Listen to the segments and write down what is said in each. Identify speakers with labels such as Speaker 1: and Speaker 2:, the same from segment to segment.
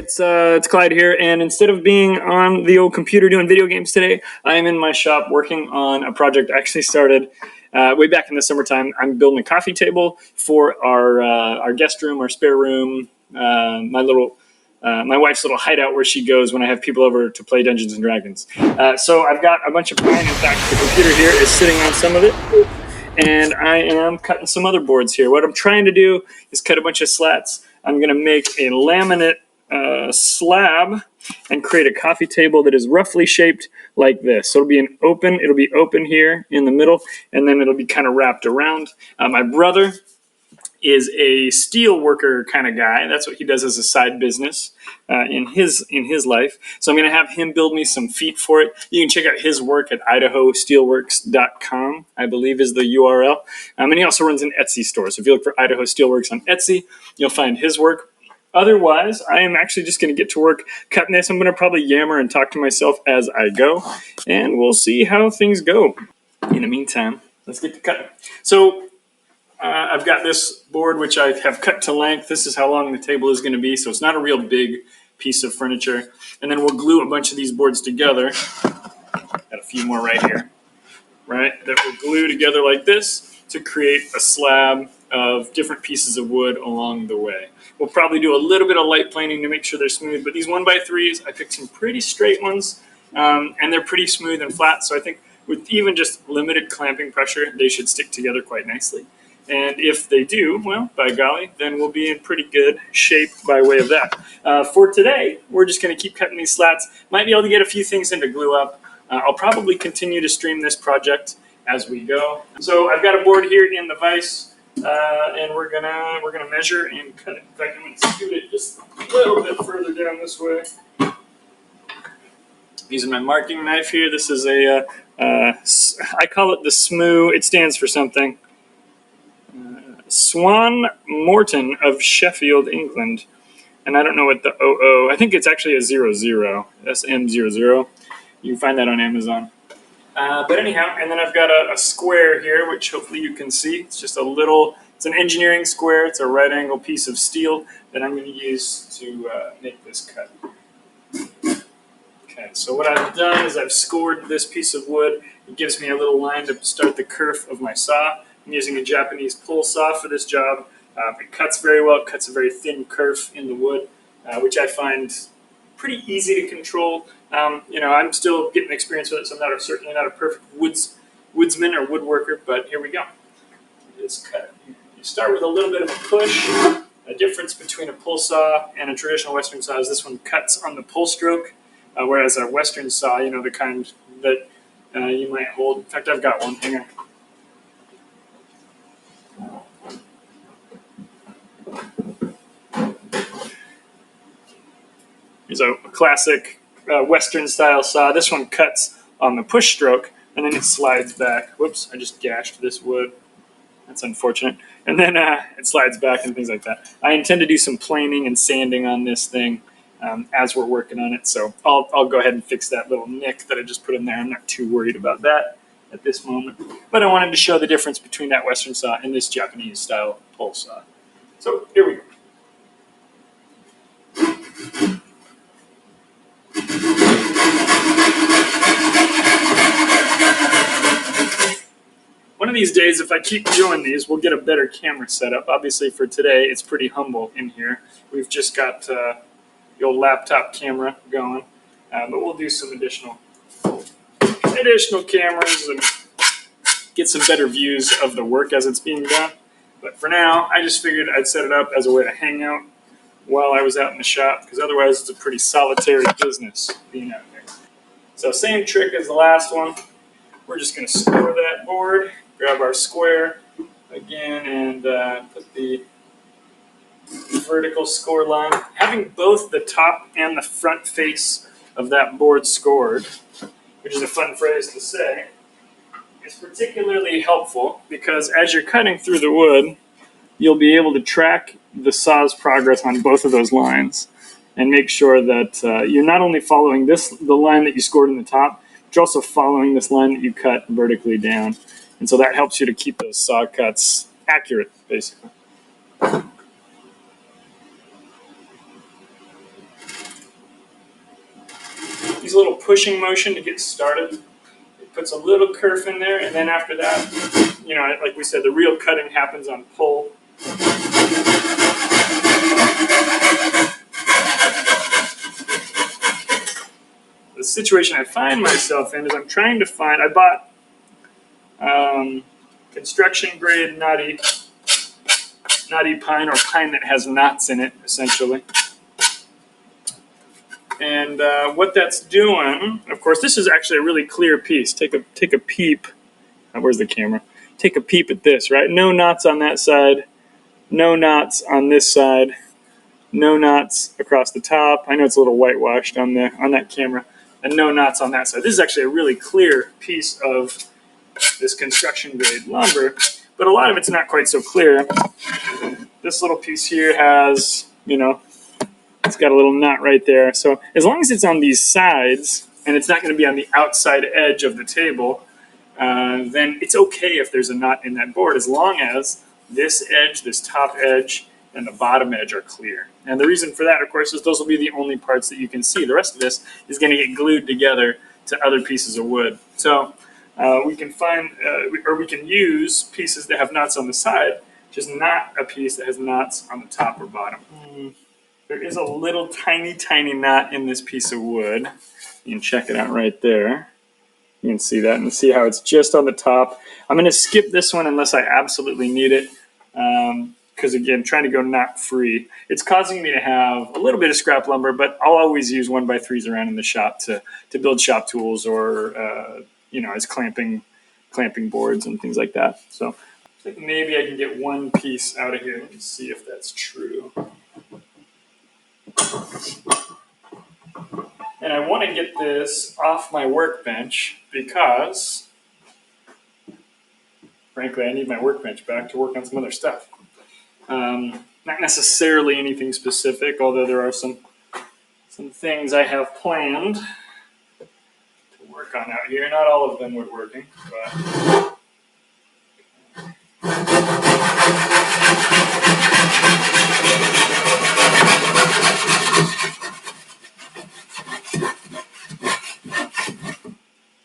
Speaker 1: it's Clyde here, and instead of being on the old computer doing video games today, I am in my shop working on a project I actually started way back in the summertime. I'm building a coffee table for our guest room, our spare room, my wife's little hideout where she goes when I have people over to play Dungeons and Dragons. So I've got a bunch of pine. In fact, the computer here is sitting on some of it, and I am cutting some other boards here. What I'm trying to do is cut a bunch of slats. I'm going to make a laminate slab and create a coffee table that is roughly shaped like this. So it'll be open here in the middle, and then it'll be kind of wrapped around. My brother is a steel worker kind of guy. That's what he does as a side business in his life. So I'm going to have him build me some feet for it. You can check out his work at idahosteelworks.com, I believe is the URL. And he also runs an Etsy store. So if you look for Idaho Steelworks on Etsy, you'll find his work. Otherwise, I am actually just going to get to work cutting this. I'm going to probably yammer and talk to myself as I go, and we'll see how things go. In the meantime, let's get to cutting. So I've got this board, which I have cut to length. This is how long the table is going to be, so it's not a real big piece of furniture. And then we'll glue a bunch of these boards together. Got a few more right here, right? That we'll glue together like this to create a slab of different pieces of wood along the way. We'll probably do a little bit of light planing to make sure they're smooth, but these 1x3s, I picked some pretty straight ones, and they're pretty smooth and flat, so I think with even just limited clamping pressure, they should stick together quite nicely. And if they do, well, by golly, then we'll be in pretty good shape by way of that. For today, we're just going to keep cutting these slats. Might be able to get a few things in to glue up. I'll probably continue to stream this project as we go. So I've got a board here in the vise, and we're gonna measure and cut it. In fact, I'm going to scoot it just a little bit further down this way. Using my marking knife here. This is I call it the SMOO. It stands for something. Swan Morton of Sheffield, England. And I don't know what the OO, I think it's actually a 00, SM00. You can find that on Amazon. But anyhow, and then I've got a square here, which hopefully you can see. It's just it's an engineering square. It's a right angle piece of steel that I'm going to use to make this cut. Okay, so what I've done is I've scored this piece of wood. It gives me a little line to start the kerf of my saw. I'm using a Japanese pull saw for this job. It cuts very well. It cuts a very thin kerf in the wood, which I find pretty easy to control. I'm still getting experience with it, so I'm certainly not a perfect woodsman or woodworker, but here we go. Just cut. You start with a little bit of a push. A difference between a pull saw and a traditional Western saw is this one cuts on the pull stroke, whereas a Western saw, the kind that you might hold. In fact, I've got one. Hang on. Here's a classic Western style saw. This one cuts on the push stroke and then it slides back. Whoops, I just gashed this wood. That's unfortunate. And then it slides back and things like that. I intend to do some planing and sanding on this thing as we're working on it. So I'll go ahead and fix that little nick that I just put in there. I'm not too worried about that at this moment. But I wanted to show the difference between that Western saw and this Japanese style pull saw. So here we go. One of these days, if I keep doing these, we'll get a better camera setup. Obviously, for today, it's pretty humble in here. We've just got the old laptop camera going, but we'll do some additional cameras and get some better views of the work as it's being done. But for now, I just figured I'd set it up as a way to hang out while I was out in the shop, because otherwise it's a pretty solitary business being out there. So same trick as the last one. We're just going to score that board, grab our square again, and put the vertical score line. Having both the top and the front face of that board scored, which is a fun phrase to say, is particularly helpful because as you're cutting through the wood, you'll be able to track the saw's progress on both of those lines and make sure that you're not only following the line that you scored in the top, but you're also following this line that you cut vertically down. And so that helps you to keep those saw cuts accurate, basically. pushing motion to get started. It puts a little kerf in there, and then after that, you know, like we said, the real cutting happens on pull. The situation I find myself in is I'm trying to find, I bought construction grade knotty pine, or pine that has knots in it, essentially. And what that's doing, of course, this is actually a really clear piece. Take a peep. Where's the camera? Take a peep at this, right? No knots on that side, no knots on this side, no knots across the top. I know it's a little whitewashed on that camera, and no knots on that side. This is actually a really clear piece of this construction grade lumber, but a lot of it's not quite so clear. This little piece here has, you know, it's got a little knot right there. So as long as it's on these sides and it's not going to be on the outside edge of the table, then it's okay if there's a knot in that board, as long as this edge, this top edge, and the bottom edge are clear. And the reason for that, of course, is those will be the only parts that you can see. The rest of this is going to get glued together to other pieces of wood. So we can find, or we can use pieces that have knots on the side, just not a piece that has knots on the top or bottom. There is a little tiny, tiny knot in this piece of wood. You can check it out right there. You can see that and see how it's just on the top. I'm going to skip this one unless I absolutely need it. Because again, trying to go knot free. It's causing me to have a little bit of scrap lumber, but I'll always use 1x3s around in the shop to build shop tools, or you know, as clamping boards and things like that. So I think maybe I can get one piece out of here. Let me see if that's true. And I want to get this off my workbench because, frankly, I need my workbench back to work on some other stuff. Not necessarily anything specific, although there are some things I have planned to work on out here. Not all of them woodworking, but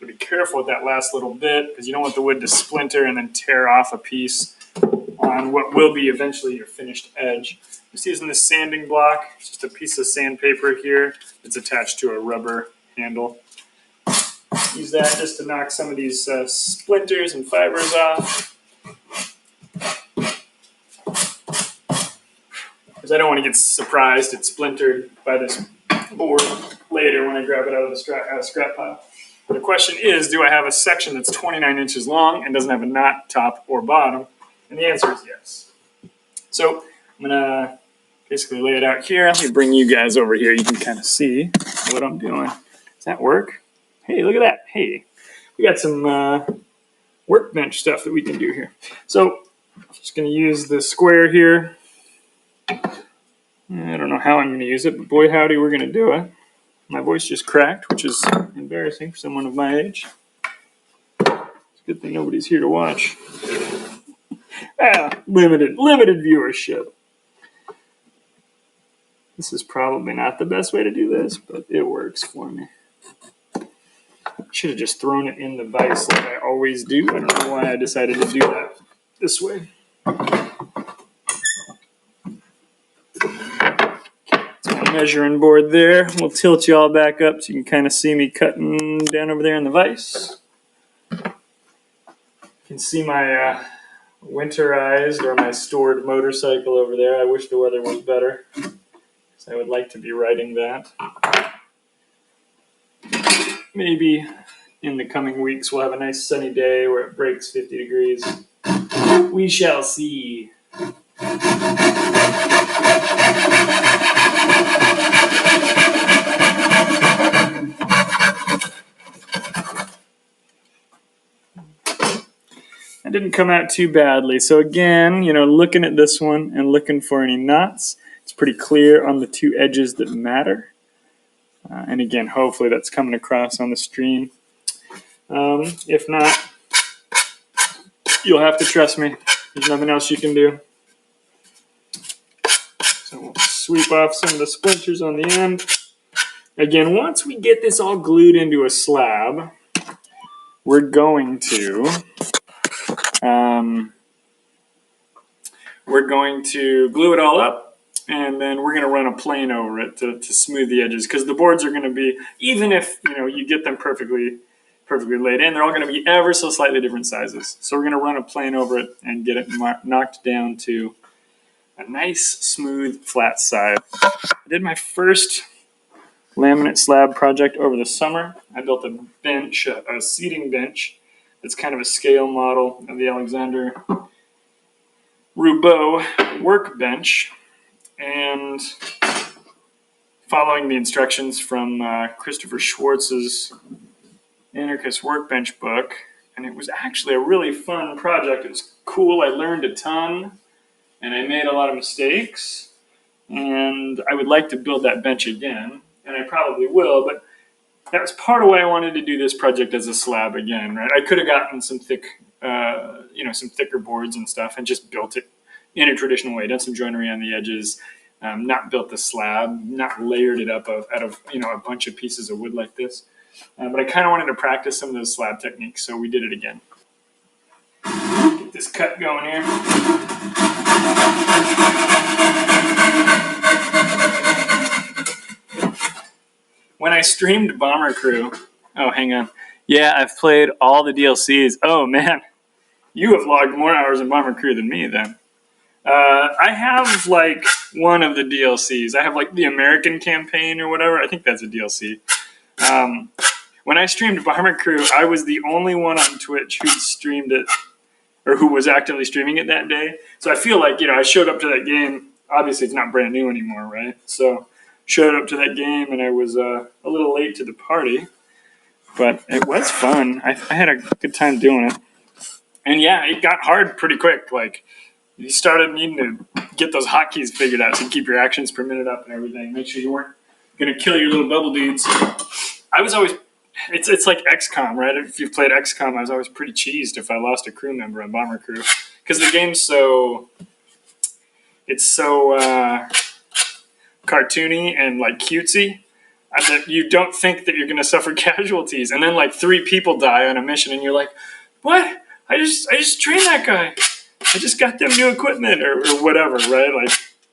Speaker 1: be careful with that last little bit, because you don't want the wood to splinter and then tear off a piece on what will be eventually your finished edge. Just using this sanding block, it's just a piece of sandpaper here. It's attached to a rubber handle. Use that just to knock some of these splinters and fibers off. Because I don't want to get surprised it's splintered by this board later when I grab it out of the scrap pile. The question is, do I have a section that's 29 inches long and doesn't have a knot top or bottom? And the answer is yes. So I'm going to basically lay it out here. Let me bring you guys over here. You can kind of see what I'm doing. Does that work? Hey, look at that. Hey, we got some workbench stuff that we can do here. So I'm just going to use the square here. I don't know how I'm going to use it, but boy howdy, we're going to do it. My voice just cracked, which is embarrassing for someone of my age. It's a good thing nobody's here to watch. Limited viewership. This is probably not the best way to do this, but it works for me. Should have just thrown it in the vise like I always do. I don't know why I decided to do that this way. Measuring board there. We'll tilt you all back up so you can kind of see me cutting down over there in the vise. You can see my winterized or my stored motorcycle over there. I wish the weather was better, because I would like to be riding that. Maybe in the coming weeks we'll have a nice sunny day where it breaks 50 degrees. We shall see. That didn't come out too badly. So again, you know, looking at this one and looking for any knots, it's pretty clear on the two edges that matter. And again, hopefully that's coming across on the stream. If not, you'll have to trust me. There's nothing else you can do. So we'll sweep off some of the splinters on the end. again, once we get this all glued into a slab, we're going to glue it all up, and then we're going to run a plane over it to smooth the edges, because the boards are going to be, even if you get them perfectly laid in, they're all going to be ever so slightly different sizes. So we're going to run a plane over it and get it knocked down to a nice, smooth, flat side. I did my first laminate slab project over the summer. I built a bench, a seating bench. It's kind of a scale model of the Alexander Roubaud workbench, and following the instructions from Christopher Schwartz's Anarchist Workbench book, and it was actually a really fun project. It was cool. I learned a ton, and I made a lot of mistakes, and I would like to build that bench again, and I probably will, but that was part of why I wanted to do this project as a slab again, right? I could have gotten some some thicker boards and stuff and just built it in a traditional way, done some joinery on the edges, not built the slab, not layered it up out of a bunch of pieces of wood like this. But I kind of wanted to practice some of those slab techniques, so we did it again. Get this cut going here. When I streamed Bomber Crew, oh, hang on. Yeah, I've played all the DLCs. Oh, man. You have logged more hours in Bomber Crew than me, then. I have, one of the DLCs. I have, the American campaign or whatever. I think that's a DLC. When I streamed Bomber Crew, I was the only one on Twitch who streamed it, or who was actively streaming it that day. So I feel like, I showed up to that game. Obviously, it's not brand new anymore, right? So showed up to that game, and I was a little late to the party. But it was fun. I had a good time doing it. And yeah, it got hard pretty quick. You started needing to get those hotkeys figured out to keep your actions per minute up and everything. Make sure you weren't going to kill your little bubble dudes. I was always... It's like XCOM, right? If you've played XCOM, I was always pretty cheesed if I lost a crew member on Bomber Crew. Because the game's so cartoony and cutesy that you don't think that you're going to suffer casualties. And then 3 people die on a mission and you're like, what? I just trained that guy. I just got them new equipment or whatever, right?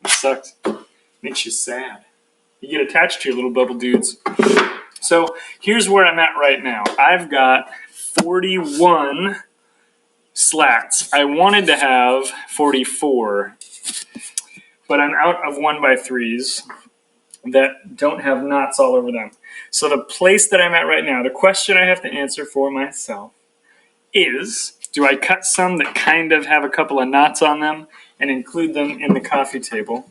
Speaker 1: It sucks. Makes you sad. You get attached to your little bubble dudes. So here's where I'm at right now. I've got 41 slats. I wanted to have 44, but I'm out of 1x3s that don't have knots all over them. So the place that I'm at right now, the question I have to answer for myself is, do I cut some that kind of have a couple of knots on them and include them in the coffee table?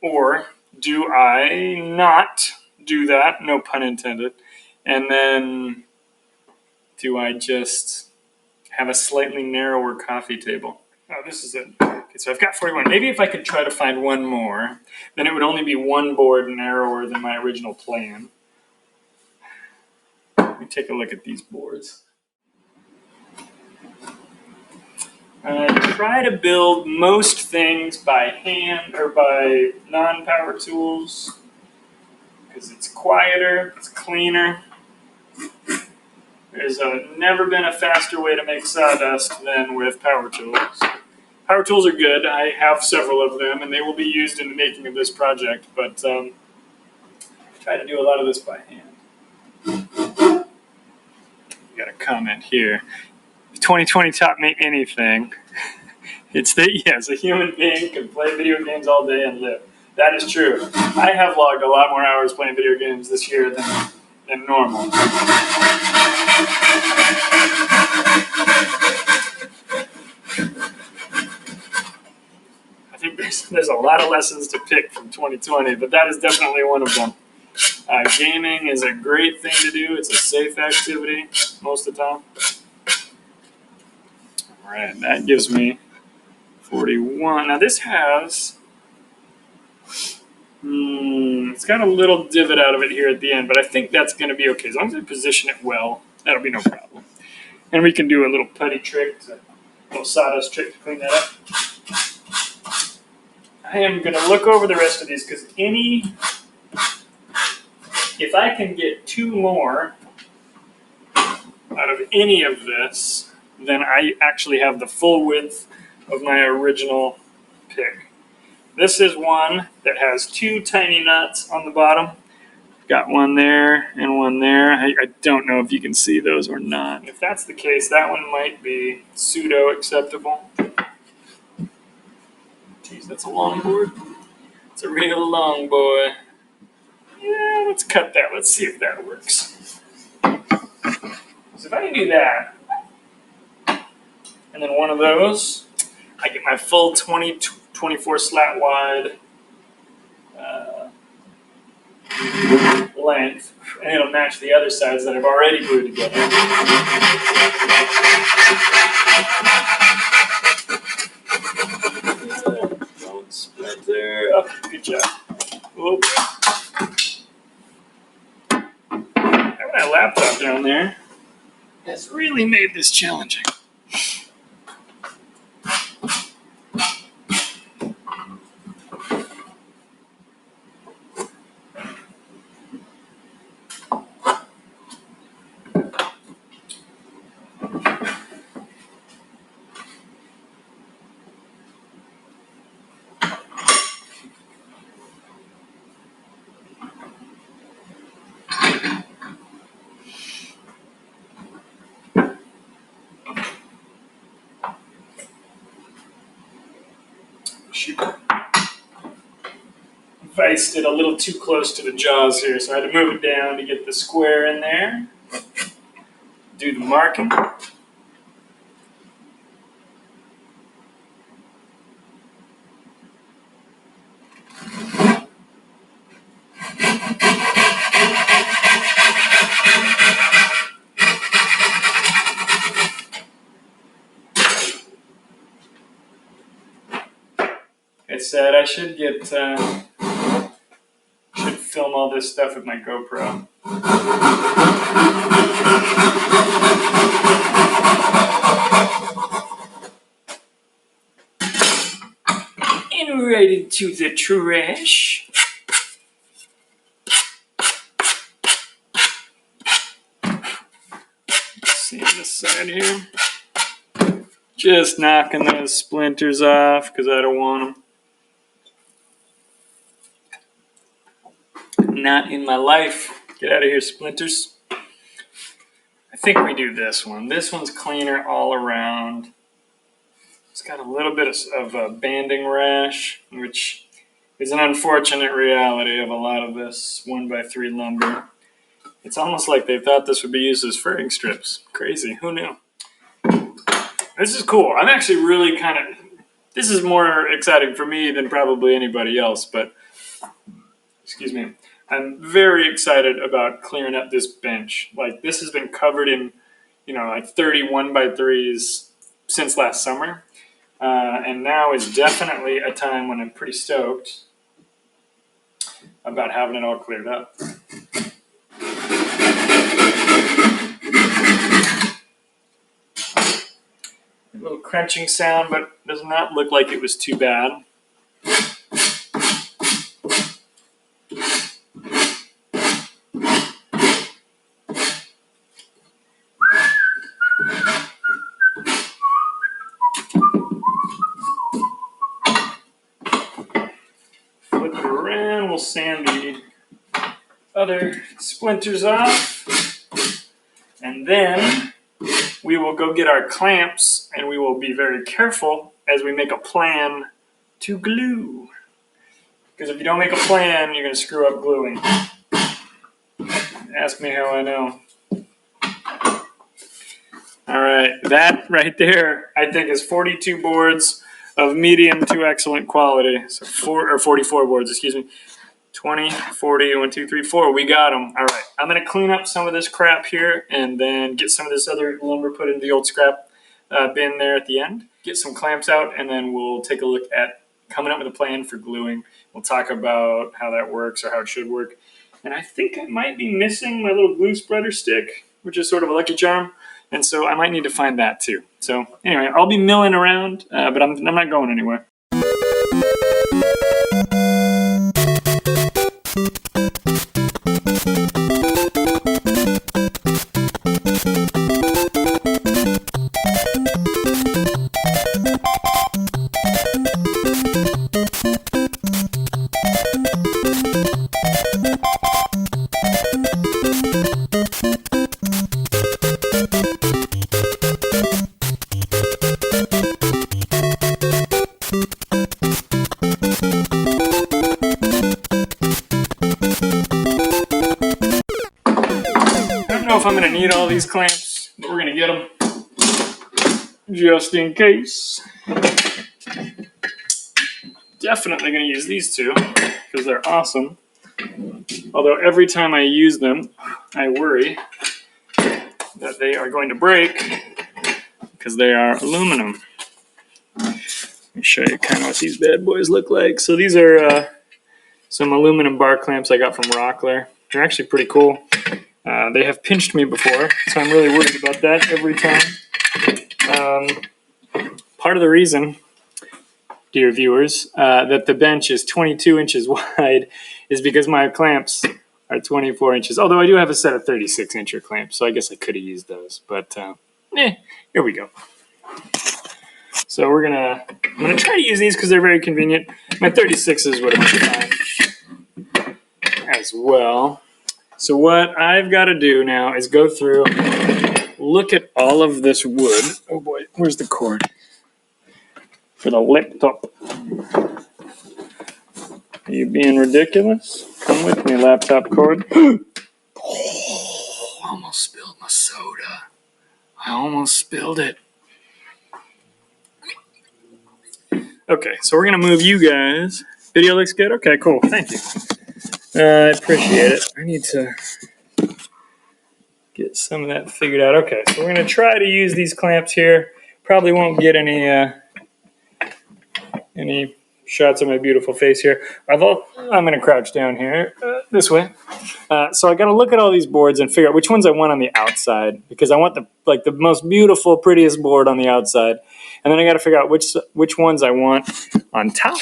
Speaker 1: Or do I not do that, no pun intended, and then do I just have a slightly narrower coffee table? Oh, this is it. Okay, so I've got 41. Maybe if I could try to find one more, then it would only be one board narrower than my original plan. Let me take a look at these boards. I try to build most things by hand or by non-power tools because it's quieter, it's cleaner. There's never been a faster way to make sawdust than with power tools. Power tools are good. I have several of them, and they will be used in the making of this project, but I try to do a lot of this by hand. You got a comment here. 2020 taught me anything. It's that, yes, a human being can play video games all day and live. That is true. I have logged a lot more hours playing video games this year than normal. I think there's a lot of lessons to pick from 2020, but that is definitely one of them. Gaming is a great thing to do. It's a safe activity most of the time. All right, that gives me 41. Now this has, it's got a little divot out of it here at the end, but I think that's going to be okay. As long as I position it well, that'll be no problem. And we can do a little putty trick, a little sawdust trick to clean that up. I am going to look over the rest of these because any if I can get 2 more out of any of this, then I actually have the full width of my original pick. This is one that has 2 tiny nuts on the bottom. Got one there and one there. I don't know if you can see those or not. If that's the case, that one might be pseudo acceptable. Geez, that's a long board. It's a real long boy. Yeah, let's cut that. Let's see if that works. So if I can do that, and then one of those, I get my full 24 slat wide length, and it'll match the other sides that I've already glued together. Don't split there. Oh, good job. Whoop. Having my laptop down there has really made this challenging. Shoot. Viced it a little too close to the jaws here, so I had to move it down to get the square in there. Do the marking. I said I should film all this stuff with my GoPro. And right into the trash. See this side here. Just knocking those splinters off because I don't want them. Not in my life. Get out of here, splinters. I think we do this one. This one's cleaner all around. It's got a little bit of a banding rash, which is an unfortunate reality of a lot of this 1x3 lumber. It's almost like they thought this would be used as furring strips. Crazy. Who knew? This is cool. I'm actually really this is more exciting for me than probably anybody else, but excuse me. I'm very excited about clearing up this bench. Like, this has been covered in, like 31 by 3s since last summer. And now is definitely a time when I'm pretty stoked about having it all cleared up. A little crunching sound, but does not look like it was too bad. We'll sand the other splinters off, and then we will go get our clamps, and we will be very careful as we make a plan to glue, because if you don't make a plan, you're going to screw up gluing. Ask me how I know. All right, that right there I think is 42 boards of medium to excellent quality. So 44 boards, excuse me. 20, 40, 1, 2, 3, 4. We got them. All right. I'm going to clean up some of this crap here and then get some of this other lumber put into the old scrap bin there at the end. Get some clamps out, and then we'll take a look at coming up with a plan for gluing. We'll talk about how that works or how it should work. And I think I might be missing my little glue spreader stick, which is sort of a lucky charm. And so I might need to find that too. So anyway, I'll be milling around, but I'm not going anywhere. need all these clamps, but we're gonna get them just in case. Definitely gonna use these two because they're awesome. Although every time I use them, I worry that they are going to break because they are aluminum. Let me show you kind of what these bad boys look like. So these are some aluminum bar clamps I got from Rockler. They're actually pretty cool. They have pinched me before, so I'm really worried about that every time. Part of the reason, dear viewers, that the bench is 22 inches wide is because my clamps are 24 inches. Although I do have a set of 36-incher clamps, so I guess I could have used those. But here we go. So I'm gonna try to use these because they're very convenient. My 36s would have been fine as well. So what I've got to do now is go through, look at all of this wood. Oh boy, where's the cord for the laptop? Are you being ridiculous? Come with me, laptop cord. Oh, I almost spilled my soda. I almost spilled it. Okay, so we're gonna move you guys. Video looks good? Okay, cool, thank you. I appreciate it. I need to get some of that figured out. Okay, so we're gonna try to use these clamps here. Probably won't get any shots of my beautiful face here. I'm gonna crouch down here this way. So I gotta look at all these boards and figure out which ones I want on the outside because I want the most beautiful, prettiest board on the outside, and then I gotta figure out which ones I want on top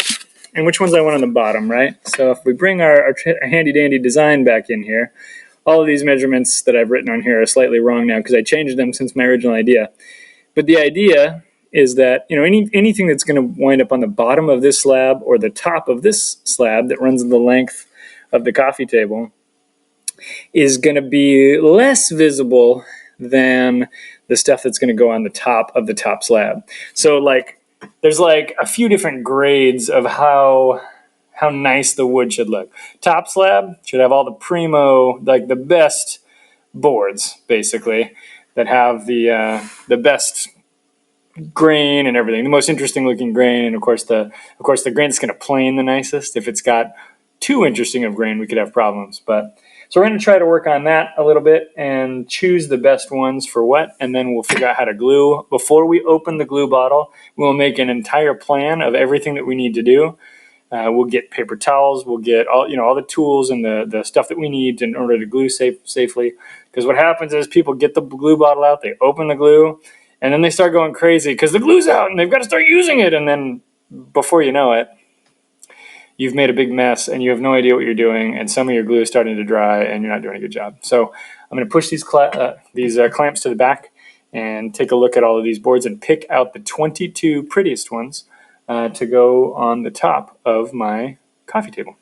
Speaker 1: and which ones I want on the bottom, right? So if we bring our handy dandy design back in here, all of these measurements that I've written on here are slightly wrong now because I changed them since my original idea. But the idea is that anything that's going to wind up on the bottom of this slab or the top of this slab that runs the length of the coffee table is going to be less visible than the stuff that's going to go on the top of the top slab. So there's a few different grades of how nice the wood should look. Top slab should have all the primo, the best boards basically that have the best grain and everything, the most interesting looking grain, and of course the grain that's going to plane the nicest. If it's got too interesting of grain, we could have problems. But so we're going to try to work on that a little bit and choose the best ones for what, and then we'll figure out how to glue. Before we open the glue bottle, we'll make an entire plan of everything that we need to do. We'll get paper towels. We'll get all the tools and the stuff that we need in order to glue safely. Because what happens is people get the glue bottle out, they open the glue, and then they start going crazy because the glue's out and they've got to start using it. And then before you know it, you've made a big mess and you have no idea what you're doing. And some of your glue is starting to dry and you're not doing a good job. So I'm going to push these clamps to the back and take a look at all of these boards and pick out the 22 prettiest ones to go on the top of my coffee table.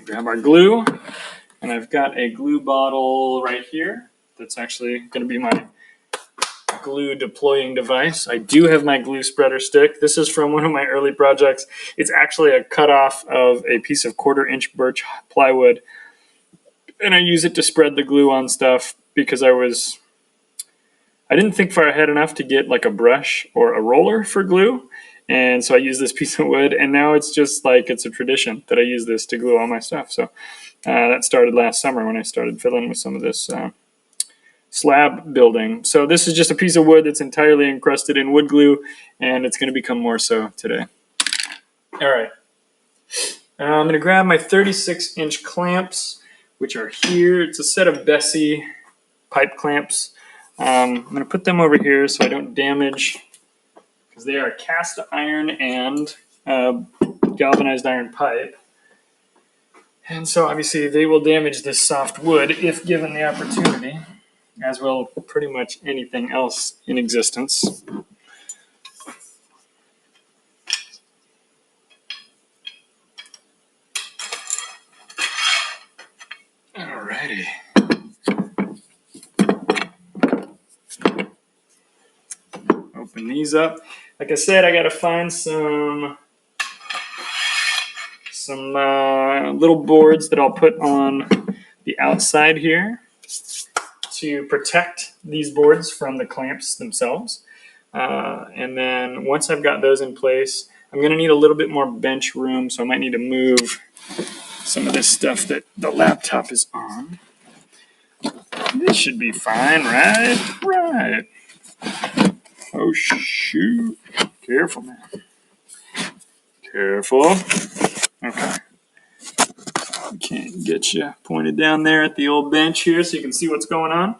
Speaker 1: Grab our glue, and I've got a glue bottle right here. That's actually going to be my glue deploying device. I do have my glue spreader stick. This is from one of my early projects. It's actually a cutoff of a piece of 1/4-inch birch plywood, and I use it to spread the glue on stuff because I didn't think far ahead enough to get like a brush or a roller for glue, and so I use this piece of wood, and now it's just like it's a tradition that I use this to glue all my stuff. So that started last summer when I started fiddling with some of this slab building. So this is just a piece of wood that's entirely encrusted in wood glue, and it's going to become more so today. All right. I'm going to grab my 36-inch clamps, which are here. It's a set of Bessie pipe clamps. I'm going to put them over here so I don't damage, because they are cast iron and galvanized iron pipe. And so obviously they will damage this soft wood if given the opportunity, as will pretty much anything else in existence. Alrighty. Open these up. Like I said, I got to find some little boards that I'll put on the outside here to protect these boards from the clamps themselves. And then once I've got those in place, I'm going to need a little bit more bench room, so I might need to move some of this stuff that the laptop is on. This should be fine, right? Right. Oh, shoot. Careful, man. Careful. Okay. Can't get you pointed down there at the old bench here so you can see what's going on.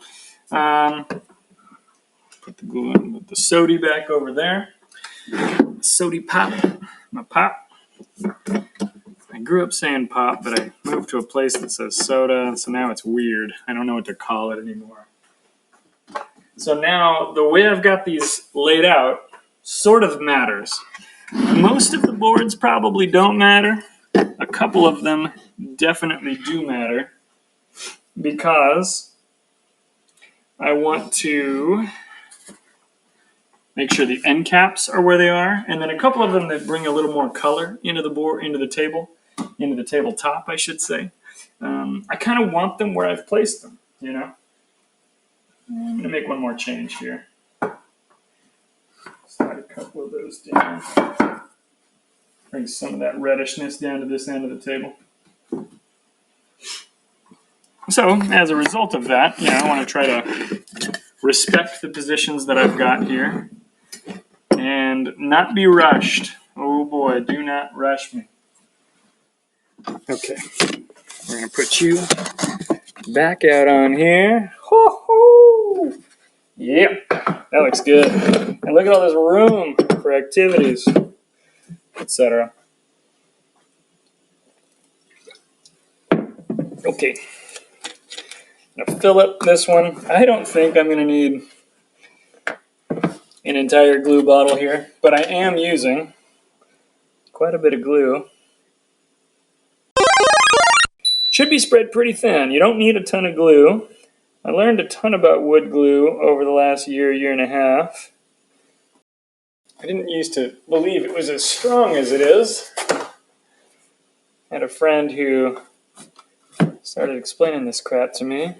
Speaker 1: Put the glue in with the sody back over there. Sody pop. My pop. I grew up saying pop, but I moved to a place that says soda, so now it's weird. I don't know what to call it anymore. So now the way I've got these laid out sort of matters. Most of the boards probably don't matter. A couple of them definitely do matter because I want to make sure the end caps are where they are, and then a couple of them that bring a little more color into the board, into the tabletop, I should say. I kind of want them where I've placed them, you know. I'm going to make one more change here. Slide a couple of those down. Bring some of that reddishness down to this end of the table. So, as a result of that, I want to try to respect the positions that I've got here and not be rushed. Oh boy, do not rush me. Okay, we're going to put you back out on here. Ho-ho! Yep, that looks good. And look at all this room for activities, etc. Okay, I'm going to fill up this one. I don't think I'm going to need an entire glue bottle here, but I am using quite a bit of glue. Should be spread pretty thin. You don't need a ton of glue. I learned a ton about wood glue over the last year and a half. I didn't used to believe it was as strong as it is. I had a friend who started explaining this crap to me.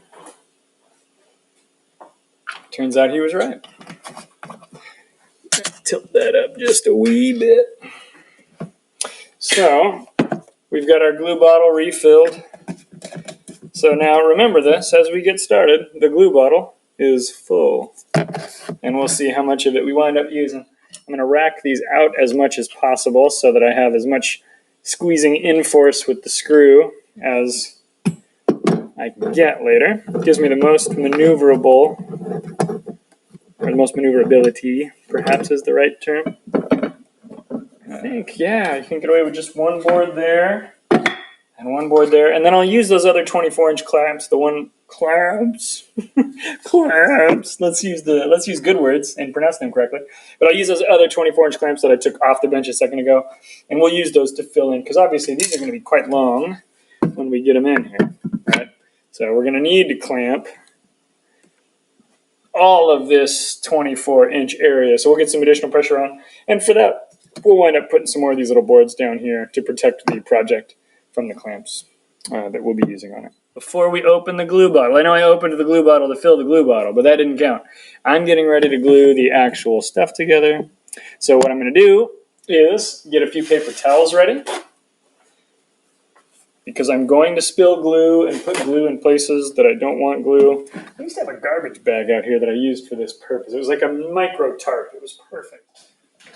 Speaker 1: Turns out he was right. Tilt that up just a wee bit. So, we've got our glue bottle refilled. So now remember this, as we get started, the glue bottle is full. And we'll see how much of it we wind up using. I'm going to rack these out as much as possible so that I have as much squeezing in force with the screw as I can get later. It gives me the most maneuverable, or the most maneuverability, perhaps is the right term. I think, yeah, you can get away with just one board there and one board there. And then I'll use those other 24-inch clamps, clamps. Let's use good words and pronounce them correctly. But I'll use those other 24-inch clamps that I took off the bench a second ago, and we'll use those to fill in, because obviously these are going to be quite long. we get them in here, right? So we're going to need to clamp all of this 24-inch area. So we'll get some additional pressure on. And for that, we'll wind up putting some more of these little boards down here to protect the project from the clamps that we'll be using on it. Before we open the glue bottle, I know I opened the glue bottle to fill the glue bottle, but that didn't count. I'm getting ready to glue the actual stuff together. So what I'm going to do is get a few paper towels ready, because I'm going to spill glue and put glue in places that I don't want glue. I used to have a garbage bag out here that I used for this purpose. It was like a micro tarp. It was perfect.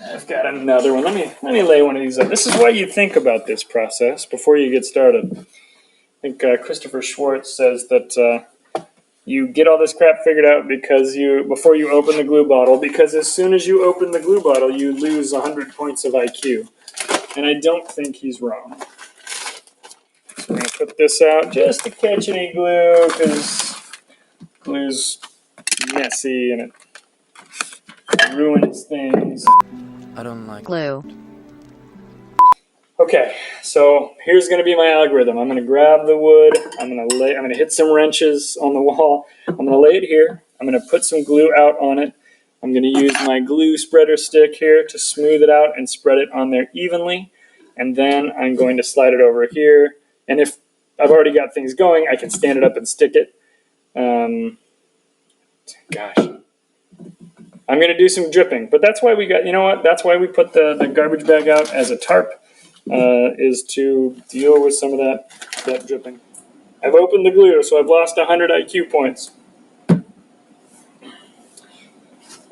Speaker 1: I've got another one. Let me lay one of these up. This is why you think about this process before you get started. I think Christopher Schwartz says that you get all this crap figured out before you open the glue bottle, because as soon as you open the glue bottle, you lose 100 points of IQ. And I don't think he's wrong. I'm going to put this out just to catch any glue, because glue's messy and it ruins things.
Speaker 2: I don't like glue.
Speaker 1: Okay, so here's going to be my algorithm. I'm going to grab the wood. I'm going to hit some wrenches on the wall. I'm going to lay it here. I'm going to put some glue out on it. I'm going to use my glue spreader stick here to smooth it out and spread it on there evenly. And then I'm going to slide it over here. And if I've already got things going, I can stand it up and stick it. Gosh. I'm going to do some dripping. But that's why that's why we put the garbage bag out as a tarp. Is to deal with some of that dripping. I've opened the glue, so I've lost 100 IQ points. I've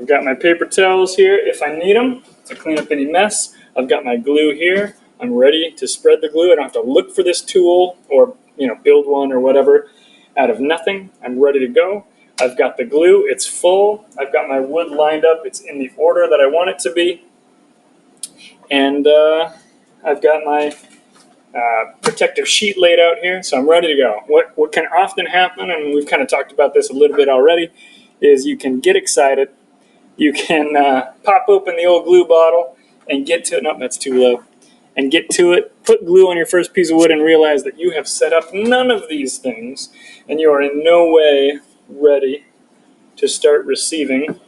Speaker 1: got my paper towels here if I need them to clean up any mess. I've got my glue here. I'm ready to spread the glue. I don't have to look for this tool or build one or whatever out of nothing. I'm ready to go. I've got the glue. It's full. I've got my wood lined up. It's in the order that I want it to be. And I've got my protective sheet laid out here, so I'm ready to go. What can often happen, and we've kind of talked about this a little bit already, is you can get excited. You can pop open the old glue bottle and get to it. No, that's too low. And get to it, put glue on your first piece of wood, and realize that you have set up none of these things, and you are in no way ready to start receiving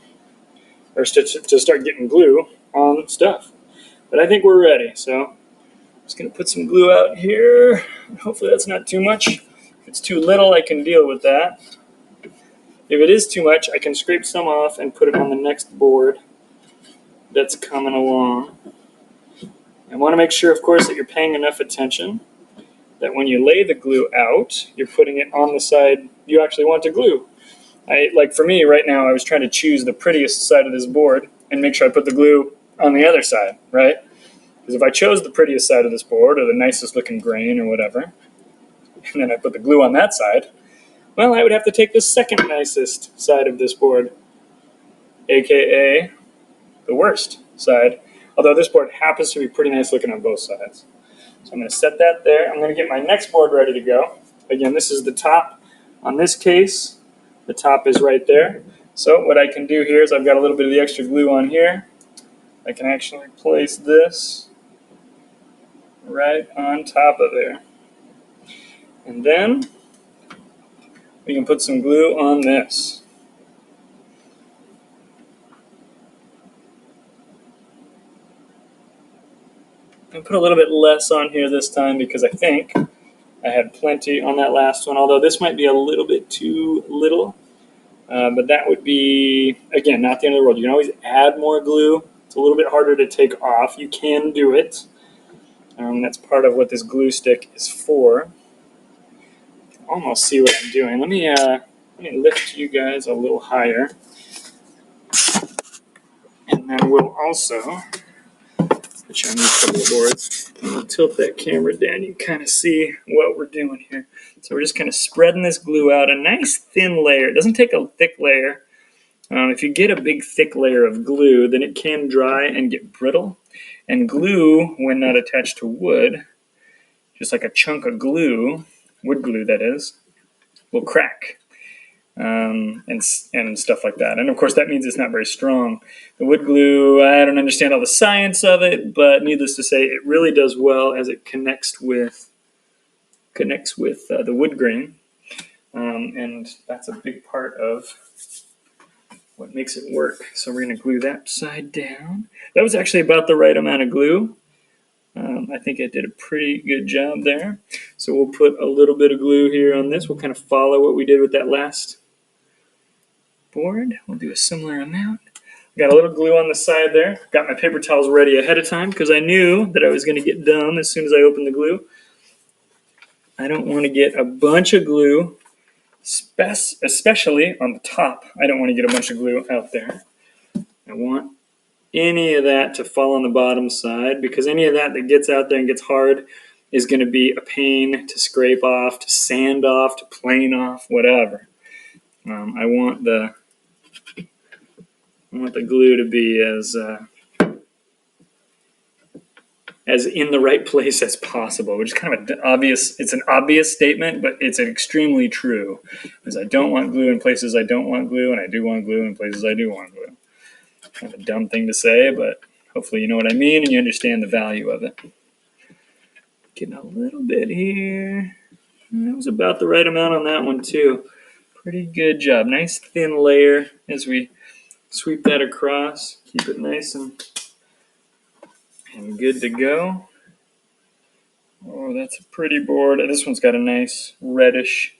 Speaker 1: or to start getting glue on stuff. But I think we're ready, so just going to put some glue out here. Hopefully that's not too much. If it's too little, I can deal with that. If it is too much, I can scrape some off and put it on the next board that's coming along. I want to make sure, of course, that you're paying enough attention that when you lay the glue out, you're putting it on the side you actually want to glue. Like for me right now, I was trying to choose the prettiest side of this board and make sure I put the glue on the other side, right? Because if I chose the prettiest side of this board or the nicest looking grain or whatever, and then I put the glue on that side, well, I would have to take the second nicest side of this board, aka the worst side. Although this board happens to be pretty nice looking on both sides. So I'm going to set that there. I'm going to get my next board ready to go. Again, this is the top. On this case, the top is right there. So what I can do here is I've got a little bit of the extra glue on here. I can actually place this right on top of there. And then we can put some glue on this. I put a little bit less on here this time because I think I had plenty on that last one, although this might be a little bit too little. But that would be, again, not the end of the world. You can always add more glue. It's a little bit harder to take off. You can do it. That's part of what this glue stick is for. You can almost see what I'm doing. Let me lift you guys a little higher. And then we'll also put you on these couple of boards. And we'll tilt that camera down. You can kind of see what we're doing here. So we're just kind of spreading this glue out. A nice thin layer. It doesn't take a thick layer. If you get a big thick layer of glue, then it can dry and get brittle. And glue, when not attached to wood, just like a chunk of glue, wood glue that is, will crack and stuff like that. And of course that means it's not very strong. The wood glue, I don't understand all the science of it, but needless to say, it really does well as it connects with connects with the wood grain, and that's a big part of what makes it work. So we're going to glue that side down. That was actually about the right amount of glue. I think I did a pretty good job there. So we'll put a little bit of glue here on this. We'll kind of follow what we did with that last board. We'll do a similar amount. Got a little glue on the side there. Got my paper towels ready ahead of time because I knew that I was going to get dumb as soon as I opened the glue. I don't want to get a bunch of glue, especially on the top. I don't want to get a bunch of glue out there. I want any of that to fall on the bottom side, because any of that that gets out there and gets hard is going to be a pain to scrape off, to sand off, to plane off, whatever. I want the glue to be as in the right place as possible, which is kind of it's an obvious statement, but it's extremely true, because I don't want glue in places I don't want glue, and I do want glue in places I do want glue. Kind of a dumb thing to say, but hopefully you know what I mean and you understand the value of it. Getting a little bit here. That was about the right amount on that one too. Pretty good job. Nice thin layer as we sweep that across. Keep it nice and good to go. Oh, that's a pretty board. This one's got a nice reddish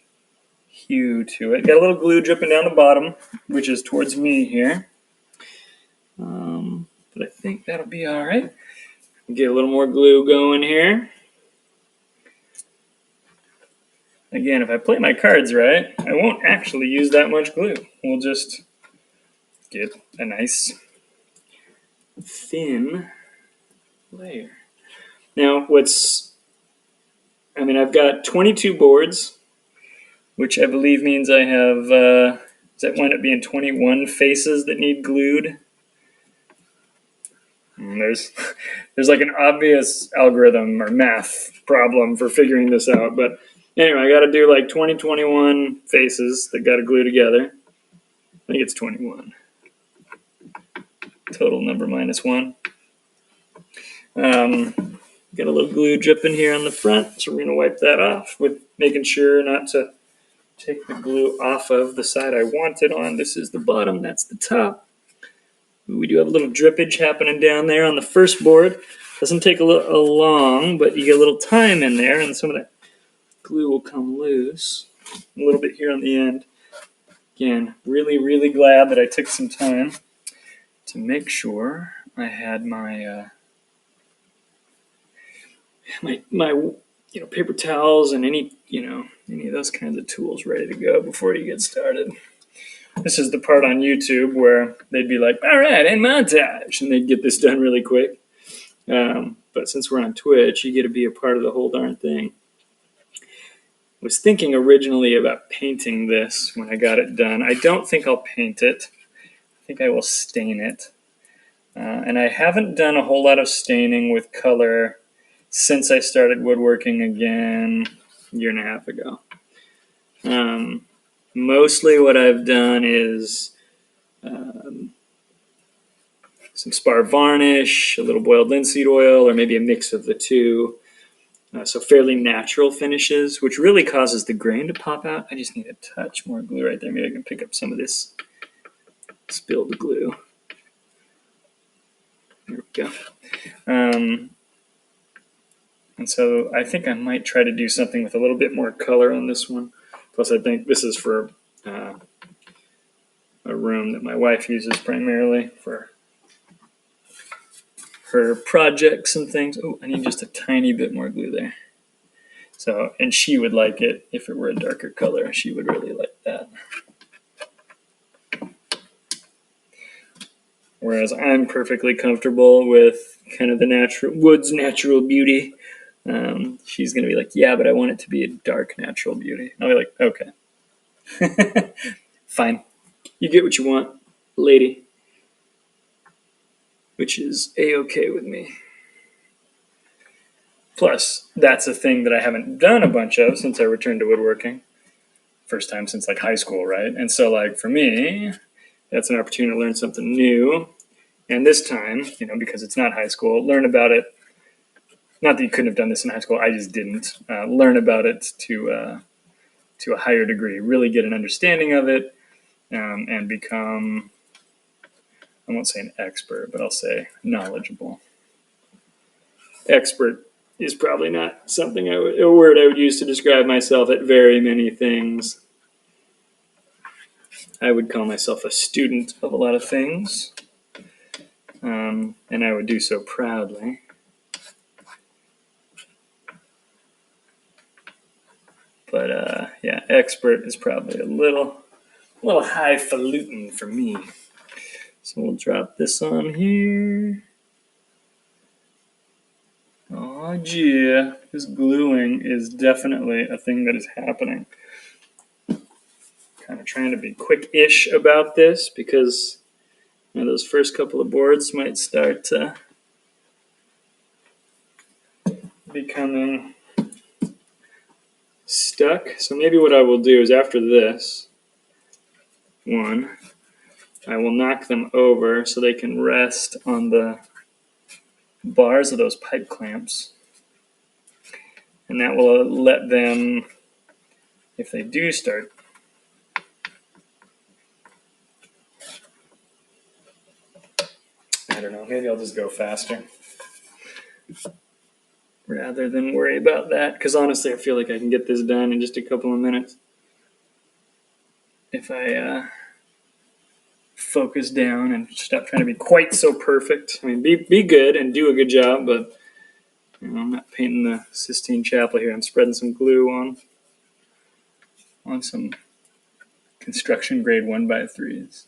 Speaker 1: hue to it. Got a little glue dripping down the bottom, which is towards me here. But I think that'll be all right. Get a little more glue going here. Again, if I play my cards right, I won't actually use that much glue. We'll just get a nice thin layer. Now, I've got 22 boards, which I believe means I have, does that wind up being 21 faces that need glued? There's like an obvious algorithm or math problem for figuring this out, but anyway, I got to do like 21 faces that got to glue together. I think it's 21. Total number minus 1. Got a little glue dripping here on the front, so we're going to wipe that off with making sure not to take the glue off of the side I want it on. This is the bottom, that's the top. We do have a little drippage happening down there on the first board. Doesn't take a long, but you get a little time in there, and some of that glue will come loose. A little bit here on the end. Again, really, really glad that I took some time to make sure I had my paper towels and any of those kinds of tools ready to go before you get started. This is the part on YouTube where they'd be like, all right, and montage, and they'd get this done really quick. But since we're on Twitch, you get to be a part of the whole darn thing. I was thinking originally about painting this when I got it done. I don't think I'll paint it. I think I will stain it. And I haven't done a whole lot of staining with color since I started woodworking again a year and a half ago. Mostly what I've done is some spar varnish, a little boiled linseed oil, or maybe a mix of the two. So fairly natural finishes, which really causes the grain to pop out. I just need a touch more glue right there. Maybe I can pick up some of this spilled glue. There we go. And so I think I might try to do something with a little bit more color on this one. Plus I think this is for a room that my wife uses primarily for her projects and things. Oh, I need just a tiny bit more glue there. So, and she would like it if it were a darker color. She would really like that. Whereas I'm perfectly comfortable with kind of the wood's natural beauty. She's going to be like, yeah, but I want it to be a dark natural beauty. I'll be like, okay. Fine. You get what you want, lady. Which is A-okay with me. Plus, that's a thing that I haven't done a bunch of since I returned to woodworking. First time since like high school, right? And so like for me, that's an opportunity to learn something new. And this time, because it's not high school, learn about it Not that you couldn't have done this in high school. I just didn't learn about it to a higher degree. Really get an understanding of it and become, I won't say an expert, but I'll say knowledgeable. Expert is probably not something a word I would use to describe myself at very many things. I would call myself a student of a lot of things, and I would do so proudly. But yeah, expert is probably a little highfalutin for me. So we'll drop this on here. Oh yeah, this gluing is definitely a thing that is happening. Kind of trying to be quick-ish about this because those first couple of boards might start becoming stuck. So maybe what I will do is after this one, I will knock them over so they can rest on the bars of those pipe clamps. And that will let them, if they do start, I don't know, maybe I'll just go faster rather than worry about that. Because honestly, I feel like I can get this done in just a couple of minutes if I focus down and stop trying to be quite so perfect. I mean, be good and do a good job, but I'm not painting the Sistine Chapel here. I'm spreading some glue on some construction grade 1x3s.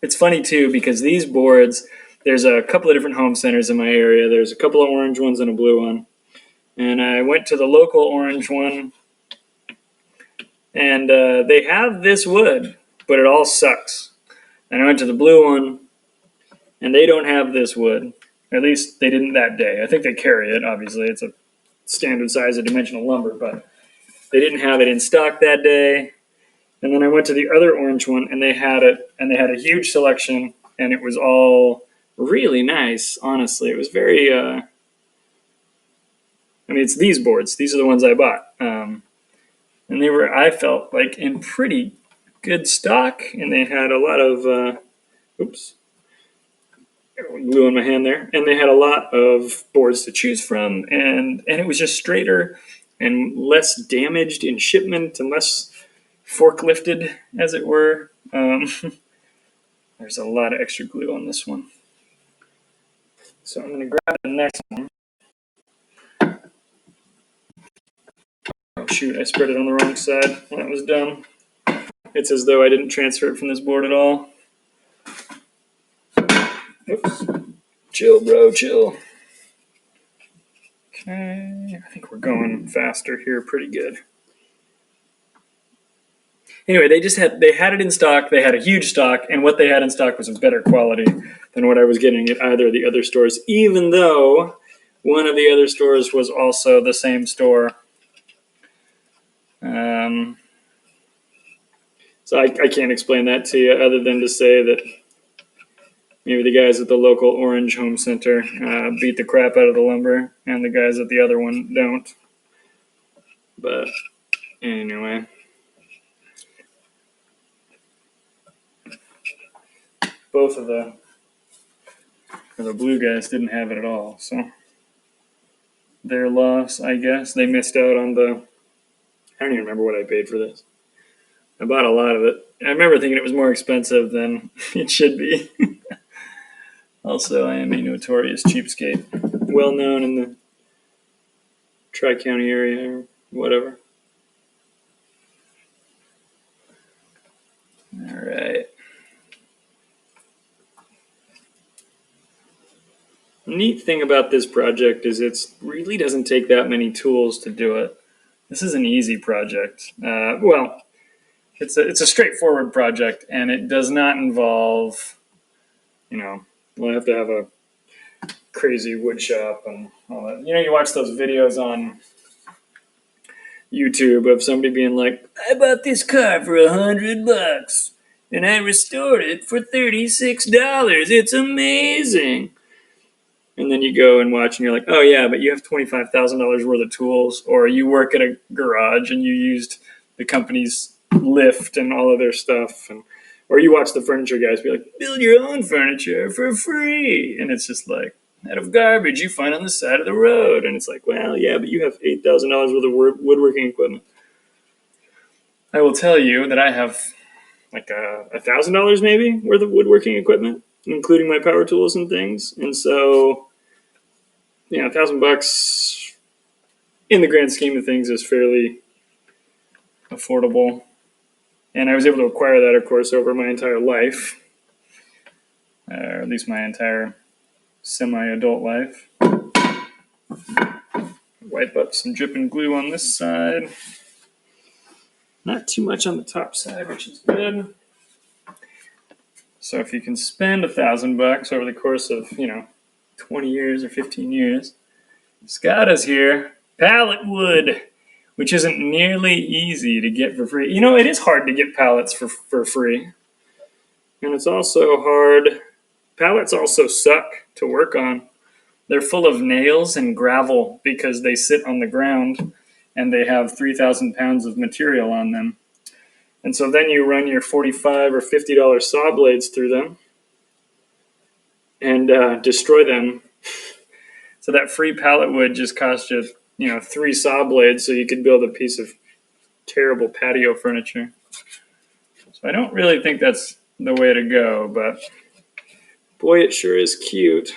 Speaker 1: It's funny too because these boards, there's a couple of different home centers in my area. There's a couple of orange ones and a blue one. And I went to the local orange one, and they have this wood, but it all sucks. And I went to the blue one, and they don't have this wood. At least they didn't that day. I think they carry it, obviously. It's a standard size of dimensional lumber, but they didn't have it in stock that day. And then I went to the other orange one, and they had it, and they had a huge selection, and it was all really nice, honestly. It was very, I mean, it's these boards. These are the ones I bought. And they were, I felt like, in pretty good stock, and they had a lot of, oops, glue on my hand there, and they had a lot of boards to choose from, and it was just straighter and less damaged in shipment and less forklifted, as it were. There's a lot of extra glue on this one. So I'm going to grab the next one. Oh shoot, I spread it on the wrong side. That was dumb. It's as though I didn't transfer it from this board at all. Oops. Chill, bro, chill. Okay, I think we're going faster here pretty good. Anyway, they had it in stock. They had a huge stock, and what they had in stock was of better quality than what I was getting at either of the other stores, even though one of the other stores was also the same store. So I can't explain that to you other than to say that maybe the guys at the local Orange Home Center beat the crap out of the lumber, and the guys at the other one don't. But anyway. Both of the blue guys didn't have it at all, so their loss, I guess. They missed out on I don't even remember what I paid for this. I bought a lot of it. I remember thinking it was more expensive than it should be. Also, I am a notorious cheapskate, well known in the Tri-County area or whatever. All right. The neat thing about this project is it really doesn't take that many tools to do it. This is an easy project. Well, it's a straightforward project, and it does not involve, we'll have to have a crazy wood shop and all that. You watch those videos on YouTube of somebody being like, I bought this car for $100. and I restored it for $36. It's amazing. And then you go and watch, and you're like, oh yeah, but you have $25,000 worth of tools, or you work at a garage and you used the company's lift and all of their stuff, and or you watch the furniture guys be like, build your own furniture for free, and it's just like out of garbage you find on the side of the road, and it's like, well, yeah, but you have $8,000 worth of woodworking equipment. I will tell you that I have like $1,000 maybe worth of woodworking equipment, including my power tools and things, and so yeah, $1,000 in the grand scheme of things is fairly affordable. And I was able to acquire that, of course, over my entire life, or at least my entire semi-adult life. Wipe up some dripping glue on this side. Not too much on the top side, which is good. So if you can spend $1,000 over the course of, 20 years or 15 years, Scott is here. Pallet wood, which isn't nearly easy to get for free. It is hard to get pallets for free. And it's also hard. Pallets also suck to work on. They're full of nails and gravel because they sit on the ground and they have 3,000 pounds of material on them. And so then you run your $45 or $50 saw blades through them and destroy them. So that free pallet wood just cost you, 3 saw blades so you could build a piece of terrible patio furniture. So I don't really think that's the way to go, but boy, it sure is cute.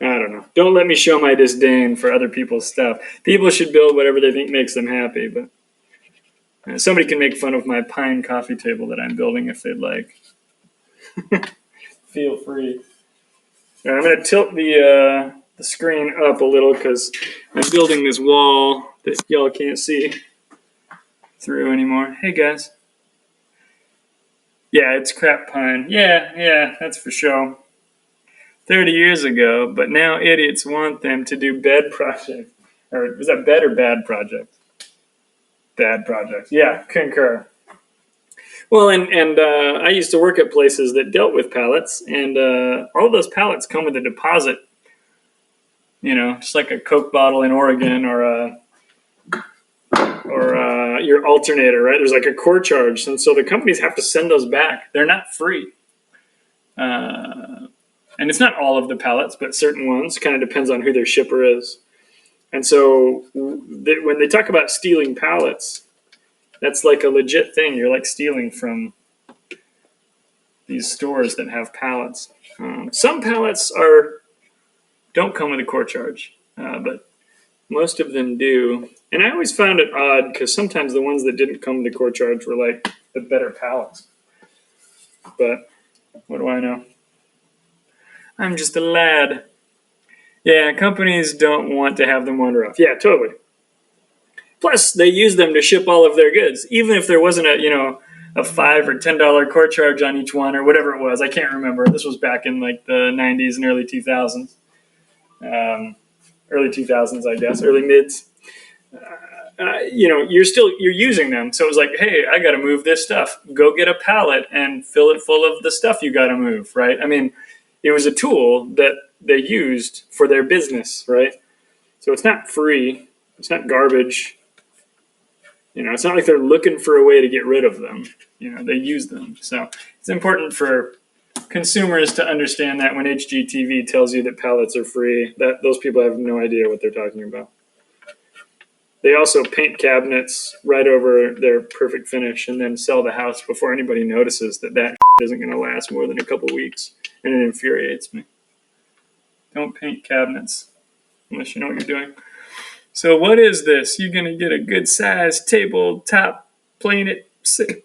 Speaker 1: I don't know. Don't let me show my disdain for other people's stuff. People should build whatever they think makes them happy, but somebody can make fun of my pine coffee table that I'm building if they'd like. Feel free. Right, I'm going to tilt the screen up a little because I'm building this wall that y'all can't see through anymore. Hey, guys. Yeah, it's crap pine. Yeah, that's for sure. 30 years ago, but now idiots want them to do bed projects. Or was that bed or bad project? Bad projects. Yeah, concur. Well, and I used to work at places that dealt with pallets, and all those pallets come with a deposit. Just like a Coke bottle in Oregon or your alternator, right? There's like a core charge, and so the companies have to send those back. They're not free. And it's not all of the pallets, but certain ones. Kind of depends on who their shipper is. And so when they talk about stealing pallets, that's like a legit thing. You're like stealing from these stores that have pallets. Some pallets don't come with a core charge, but most of them do. And I always found it odd because sometimes the ones that didn't come with a core charge were like the better pallets. But what do I know? I'm just a lad. Yeah, companies don't want to have them wander off. Yeah, totally. Plus, they use them to ship all of their goods, even if there wasn't a $5 or $10 core charge on each one or whatever it was. I can't remember. This was back in like the 90s and early 2000s. Early 2000s, I guess, early mids. You're using them. So it was like, hey, I got to move this stuff. Go get a pallet and fill it full of the stuff you got to move, right? I mean, it was a tool that they used for their business, right? So it's not free. It's not garbage. It's not like they're looking for a way to get rid of them. They use them. So it's important for consumers to understand that when HGTV tells you that pallets are free, that those people have no idea what they're talking about. They also paint cabinets right over their perfect finish and then sell the house before anybody notices that isn't going to last more than a couple weeks, and it infuriates me. Don't paint cabinets unless you know what you're doing. So what is this? You're going to get a good size tabletop, plane it, sand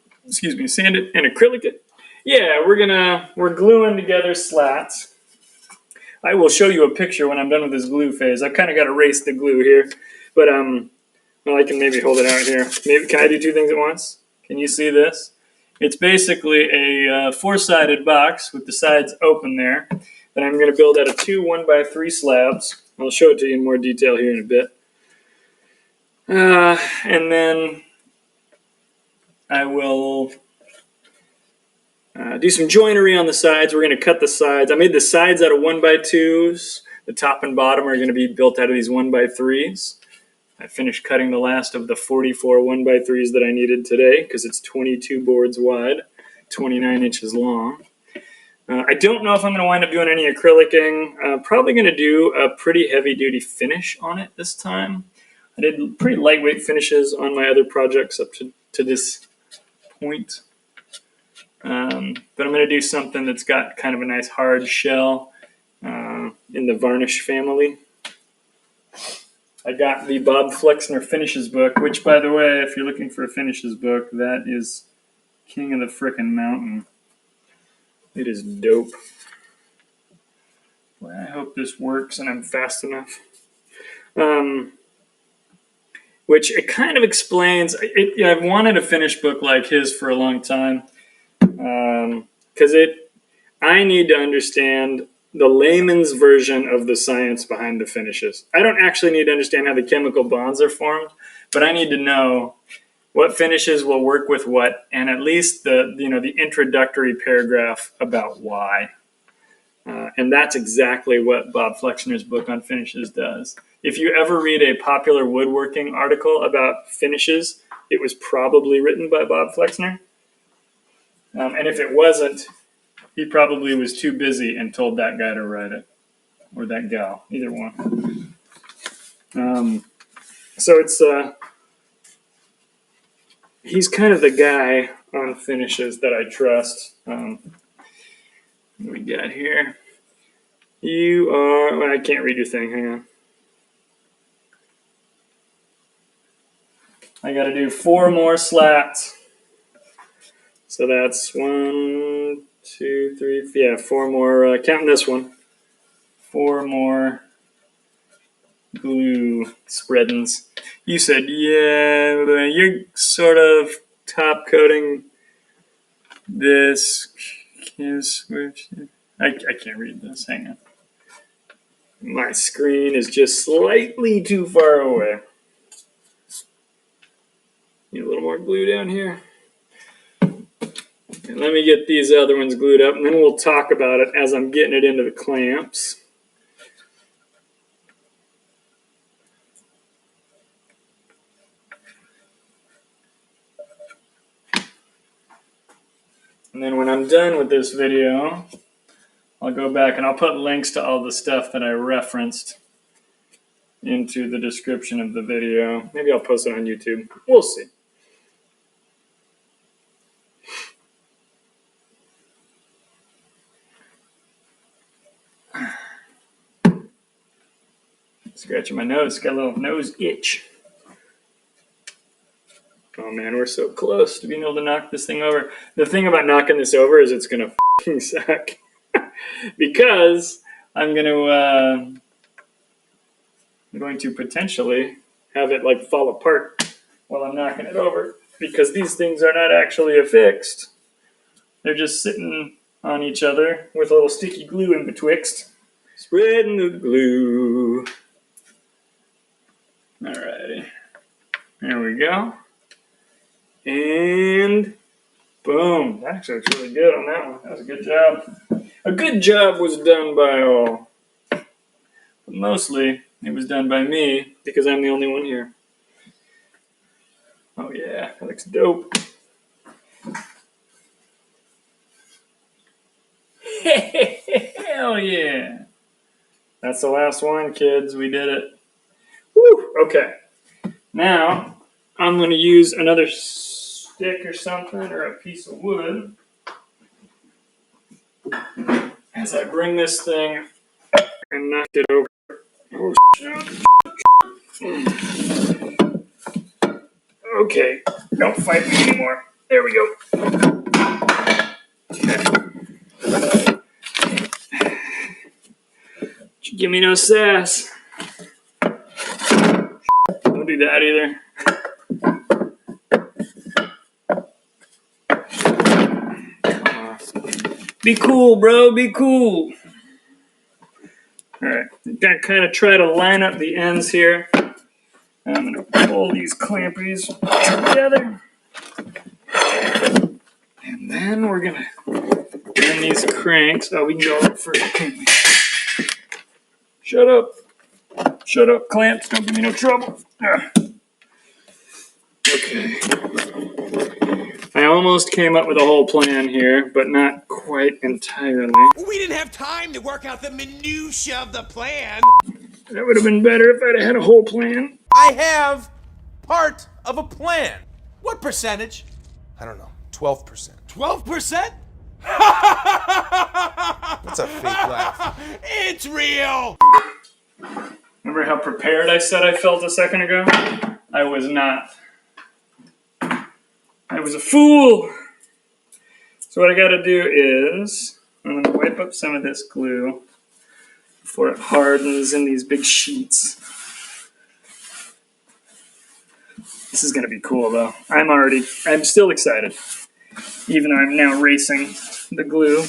Speaker 1: it, and acrylic it? Yeah, we're gluing together slats. I will show you a picture when I'm done with this glue phase. I've kind of got to erase the glue here, but I can maybe hold it out here. Maybe can I do two things at once? Can you see this? It's basically a 4-sided box with the sides open there that I'm going to build out of 2 1x3 slabs. I'll show it to you in more detail here in a bit. And then I will Do some joinery on the sides. We're going to cut the sides. I made the sides out of 1x2s. The top and bottom are going to be built out of these 1x3s. I finished cutting the last of the 44 1x3s that I needed today because it's 22 boards wide, 29 inches long. I don't know if I'm going to wind up doing any acrylicing. Probably going to do a pretty heavy-duty finish on it this time. I did pretty lightweight finishes on my other projects up to this point. But I'm going to do something that's got kind of a nice hard shell in the varnish family. I got the Bob Flexner Finishes book, which, by the way, if you're looking for a finishes book, that is king of the frickin' mountain. It is dope. Well, I hope this works and I'm fast enough. Which it kind of explains. I've wanted a finished book like his for a long time. Because I need to understand the layman's version of the science behind the finishes. I don't actually need to understand how the chemical bonds are formed, but I need to know what finishes will work with what, and at least the introductory paragraph about why. And that's exactly what Bob Flexner's book on finishes does. If you ever read a popular woodworking article about finishes, it was probably written by Bob Flexner. And if it wasn't, he probably was too busy and told that guy to write it, or that gal, either one. So it's he's kind of the guy on finishes that I trust. What we got here? You are. Well, I can't read your thing. Hang on. I got to do 4 more slats. So that's 1, 2, 3. Yeah, 4 more. Counting this one. 4 more glue spreadings. You said, yeah, you're sort of top coating this. I can't read this. Hang on. My screen is just slightly too far away. Need a little more glue down here. And let me get these other ones glued up, and then we'll talk about it as I'm getting it into the clamps. And then when I'm done with this video, I'll go back and I'll put links to all the stuff that I referenced into the description of the video. Maybe I'll post it on YouTube. We'll see. Scratching my nose. Got a little nose itch. Oh man, we're so close to being able to knock this thing over. The thing about knocking this over is it's going to f***ing suck. Because I'm going to potentially have it like fall apart while I'm knocking it over. Because these things are not actually affixed. They're just sitting on each other with a little sticky glue in betwixt. Spreading the glue. Alrighty. There we go. And boom. That actually looks really good on that one. That was a good job. A good job was done by all. But mostly, it was done by me because I'm the only one here. Oh yeah, that looks dope. Hell yeah. That's the last one, kids. We did it. Woo! Okay. Now, I'm going to use another stick or something, or a piece of wood, as I bring this thing and knock it over. Oh, shit. Okay. Don't fight me anymore. There we go. Okay. Give me no sass. Don't do that either. Be cool, bro. Be cool. All right. Gotta kind of try to line up the ends here. I'm going to pull these clampies together. And then we're going to And these cranks. Oh, we can go up first, can't we? Shut up. Shut up, clamps. Don't give me no trouble. Okay. I almost came up with a whole plan here, but not quite entirely.
Speaker 3: We didn't have time to work out the minutiae of the plan.
Speaker 1: That would have been better if I'd had a whole plan.
Speaker 3: I have part of a plan. What percentage? I don't know. 12%. 12%? That's a fake laugh. It's real.
Speaker 1: Remember how prepared I said I felt a second ago? I was not. I was a fool. So what I got to do is I'm going to wipe up some of this glue before it hardens in these big sheets. This is going to be cool though. I'm still excited, even though I'm now racing the glue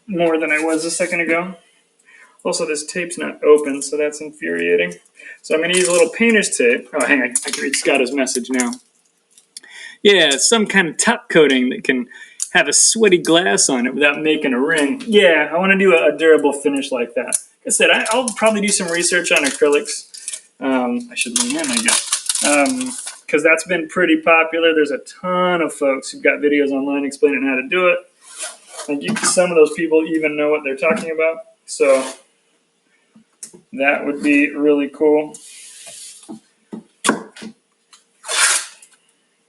Speaker 1: more than I was a second ago. Also, this tape's not open, so that's infuriating. So I'm going to use a little painter's tape. Oh, hang on, I can read Scotta's message now. Yeah, some kind of top coating that can have a sweaty glass on it without making a ring. Yeah, I want to do a durable finish like that. Like I said, I'll probably do some research on acrylics. I should lean in, I guess. Because that's been pretty popular. There's a ton of folks who've got videos online explaining how to do it. And some of those people even know what they're talking about. So that would be really cool.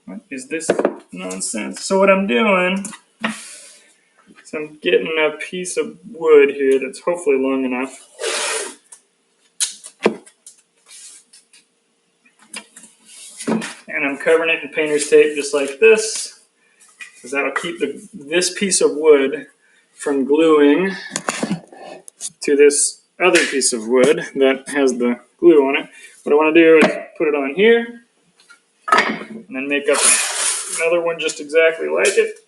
Speaker 1: What is this nonsense? So what I'm doing is I'm getting a piece of wood here that's hopefully long enough. And I'm covering it in painter's tape just like this, because that'll keep this piece of wood from gluing to this other piece of wood that has the glue on it. What I want to do is put it on here and then make up another one just exactly like it.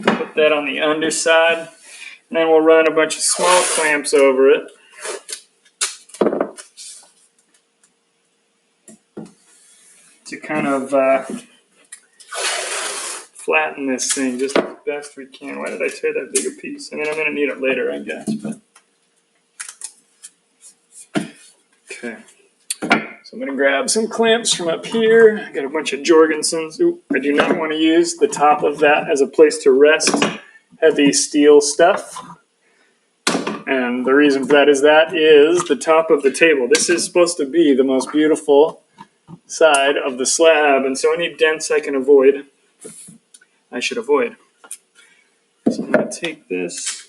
Speaker 1: Put that on the underside, and then we'll run a bunch of small clamps over it. To kind of flatten this thing just as best we can. Why did I tear that bigger piece? I mean, I'm going to need it later, I guess. But. Okay. So I'm going to grab some clamps from up here. I got a bunch of Jorgensens. Ooh, I do not want to use the top of that as a place to rest heavy steel stuff. And the reason for that is the top of the table. This is supposed to be the most beautiful side of the slab, and so any dents I can avoid, I should avoid. So I'm going to take this.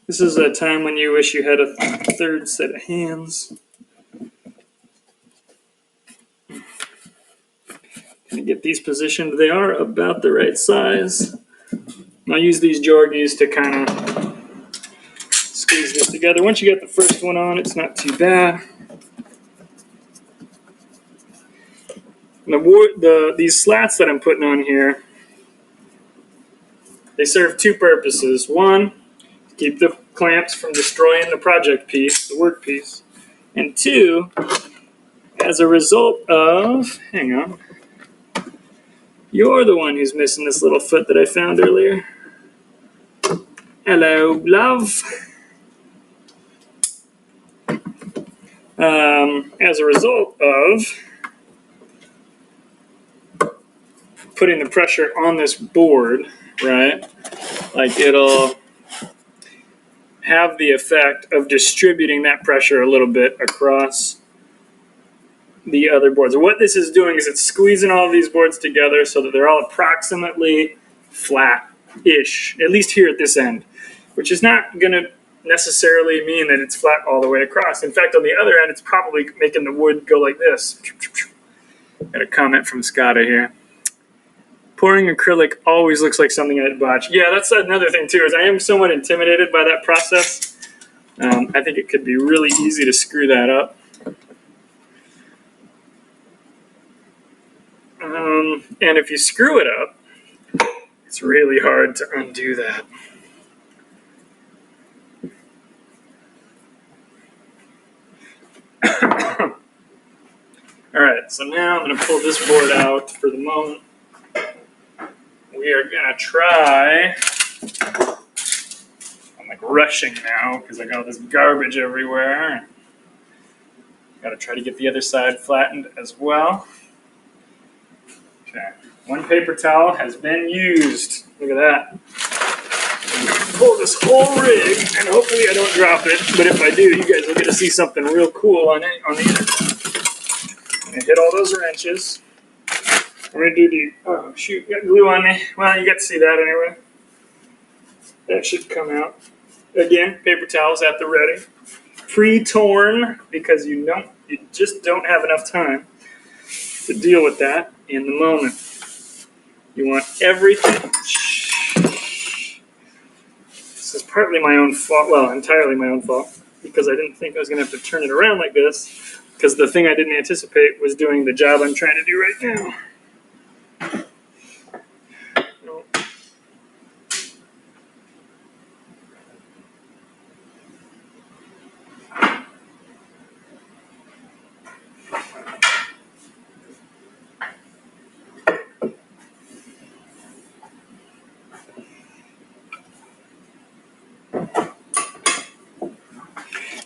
Speaker 1: This is a time when you wish you had a third set of hands. Going to get these positioned. They are about the right size. I'll use these Jorgies to kind of squeeze this together. Once you get the first one on, it's not too bad. These slats that I'm putting on here, they serve two purposes. One, to keep the clamps from destroying the project piece, the work piece. And two, as a result of, hang on, you're the one who's missing this little foot that I found earlier. Hello, love. As a result of putting the pressure on this board, right? Like it'll have the effect of distributing that pressure a little bit across the other boards. And what this is doing is it's squeezing all of these boards together so that they're all approximately flat-ish, at least here at this end, which is not going to necessarily mean that it's flat all the way across. In fact, on the other end, it's probably making the wood go like this. Got a comment from Scotta here. Pouring acrylic always looks like something I'd botch. Yeah, that's another thing too, is I am somewhat intimidated by that process. I think it could be really easy to screw that up. And if you screw it up, it's really hard to undo that. Alright, so now I'm going to pull this board out for the moment. We are going to try... I'm like rushing now because I got all this garbage everywhere. Got to try to get the other side flattened as well. Okay, one paper towel has been used. Look at that. Pull this whole rig, and hopefully I don't drop it. But if I do, you guys will get to see something real cool on the internet. And hit all those wrenches. We're gonna do the. Oh shoot! Got glue on me. Well, you got to see that anyway. That should come out. Again, paper towels at the ready. Pre-torn because you just don't have enough time to deal with that in the moment. You want everything. This is partly my own fault, well, entirely my own fault, because I didn't think I was going to have to turn it around like this, because the thing I didn't anticipate was doing the job I'm trying to do right now.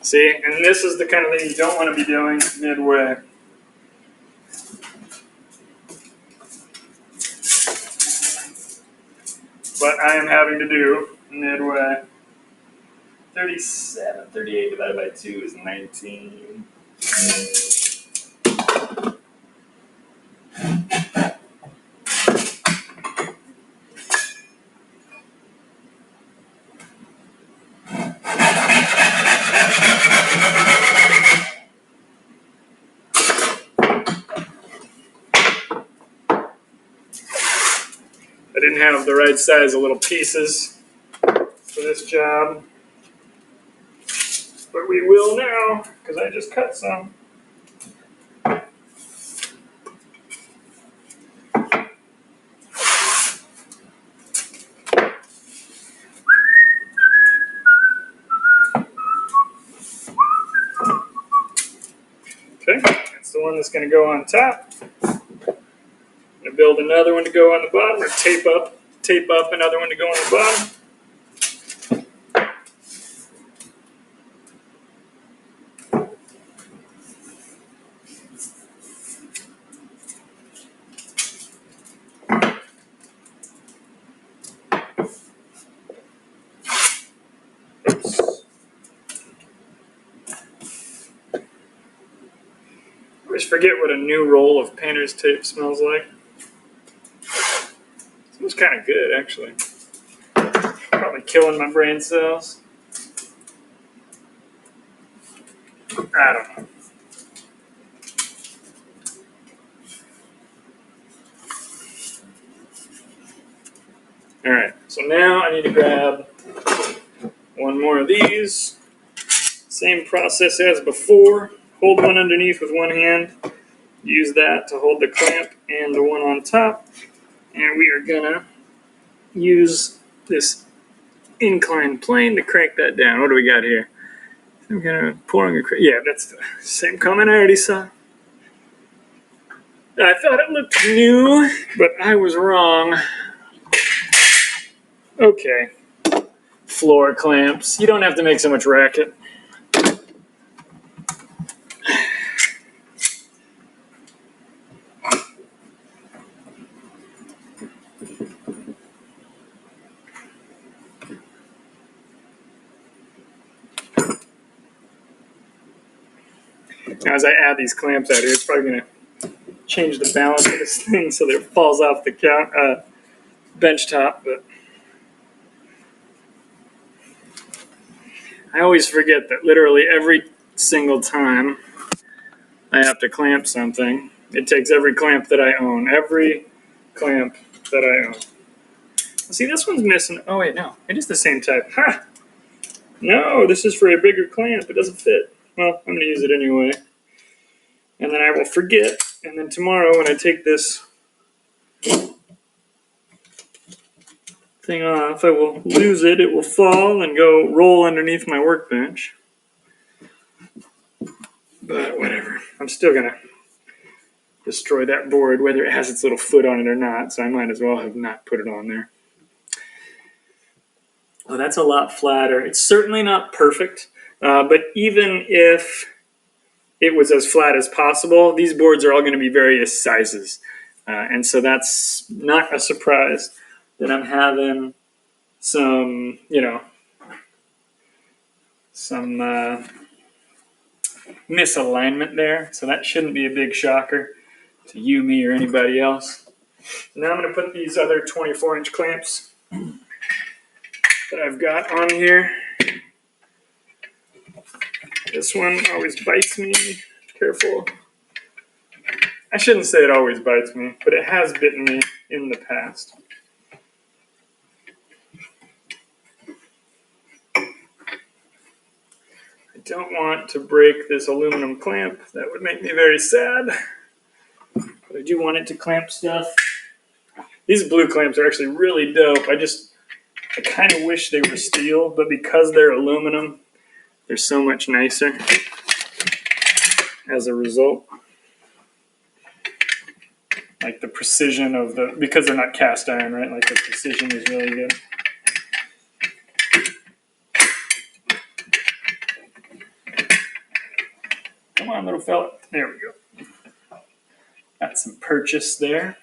Speaker 1: See, and this is the kind of thing you don't want to be doing midway. But I am having to do midway. 38 divided by 2 is 19. I didn't have the right size of little pieces for this job, but we will now because I just cut some. Okay, that's the one that's going to go on top. I'm going to build another one to go on the bottom, or tape up another one to go on the bottom. I always forget what a new roll of painter's tape smells like. It smells kind of good, actually. Probably killing my brain cells. I don't know. Alright, so now I need to grab one more of these. Same process as before. Hold one underneath with one hand. Use that to hold the clamp and the one on top. And we are gonna use this inclined plane to crank that down. What do we got here? I'm gonna pouring a yeah, that's the same comment I already saw. I thought it looked new, but I was wrong. Okay. Floor clamps. You don't have to make so much racket. Now, as I add these clamps out here, it's probably going to change the balance of this thing so that it falls off the bench top. But I always forget that literally every single time I have to clamp something, it takes every clamp that I own. Every clamp that I own. See, this one's missing. Oh, wait, no. It is the same type. Ha! No, this is for a bigger clamp. It doesn't fit. Well, I'm going to use it anyway. And then I will forget. And then tomorrow when I take this thing off, I will lose it. It will fall and go roll underneath my workbench. But whatever. I'm still going to destroy that board, whether it has its little foot on it or not, so I might as well have not put it on there. Well, that's a lot flatter. It's certainly not perfect, but even if it was as flat as possible, these boards are all going to be various sizes. And so that's not a surprise that I'm having some, some misalignment there. So that shouldn't be a big shocker to you, me, or anybody else. Now I'm going to put these other 24-inch clamps that I've got on here. This one always bites me. Careful. I shouldn't say it always bites me, but it has bitten me in the past. I don't want to break this aluminum clamp. That would make me very sad. But I do want it to clamp stuff. These blue clamps are actually really dope. I kind of wish they were steel, but because they're aluminum, they're so much nicer as a result. Like the precision of because they're not cast iron, right? Like the precision is really good. Come on, little fella. There we go. Got some purchase there.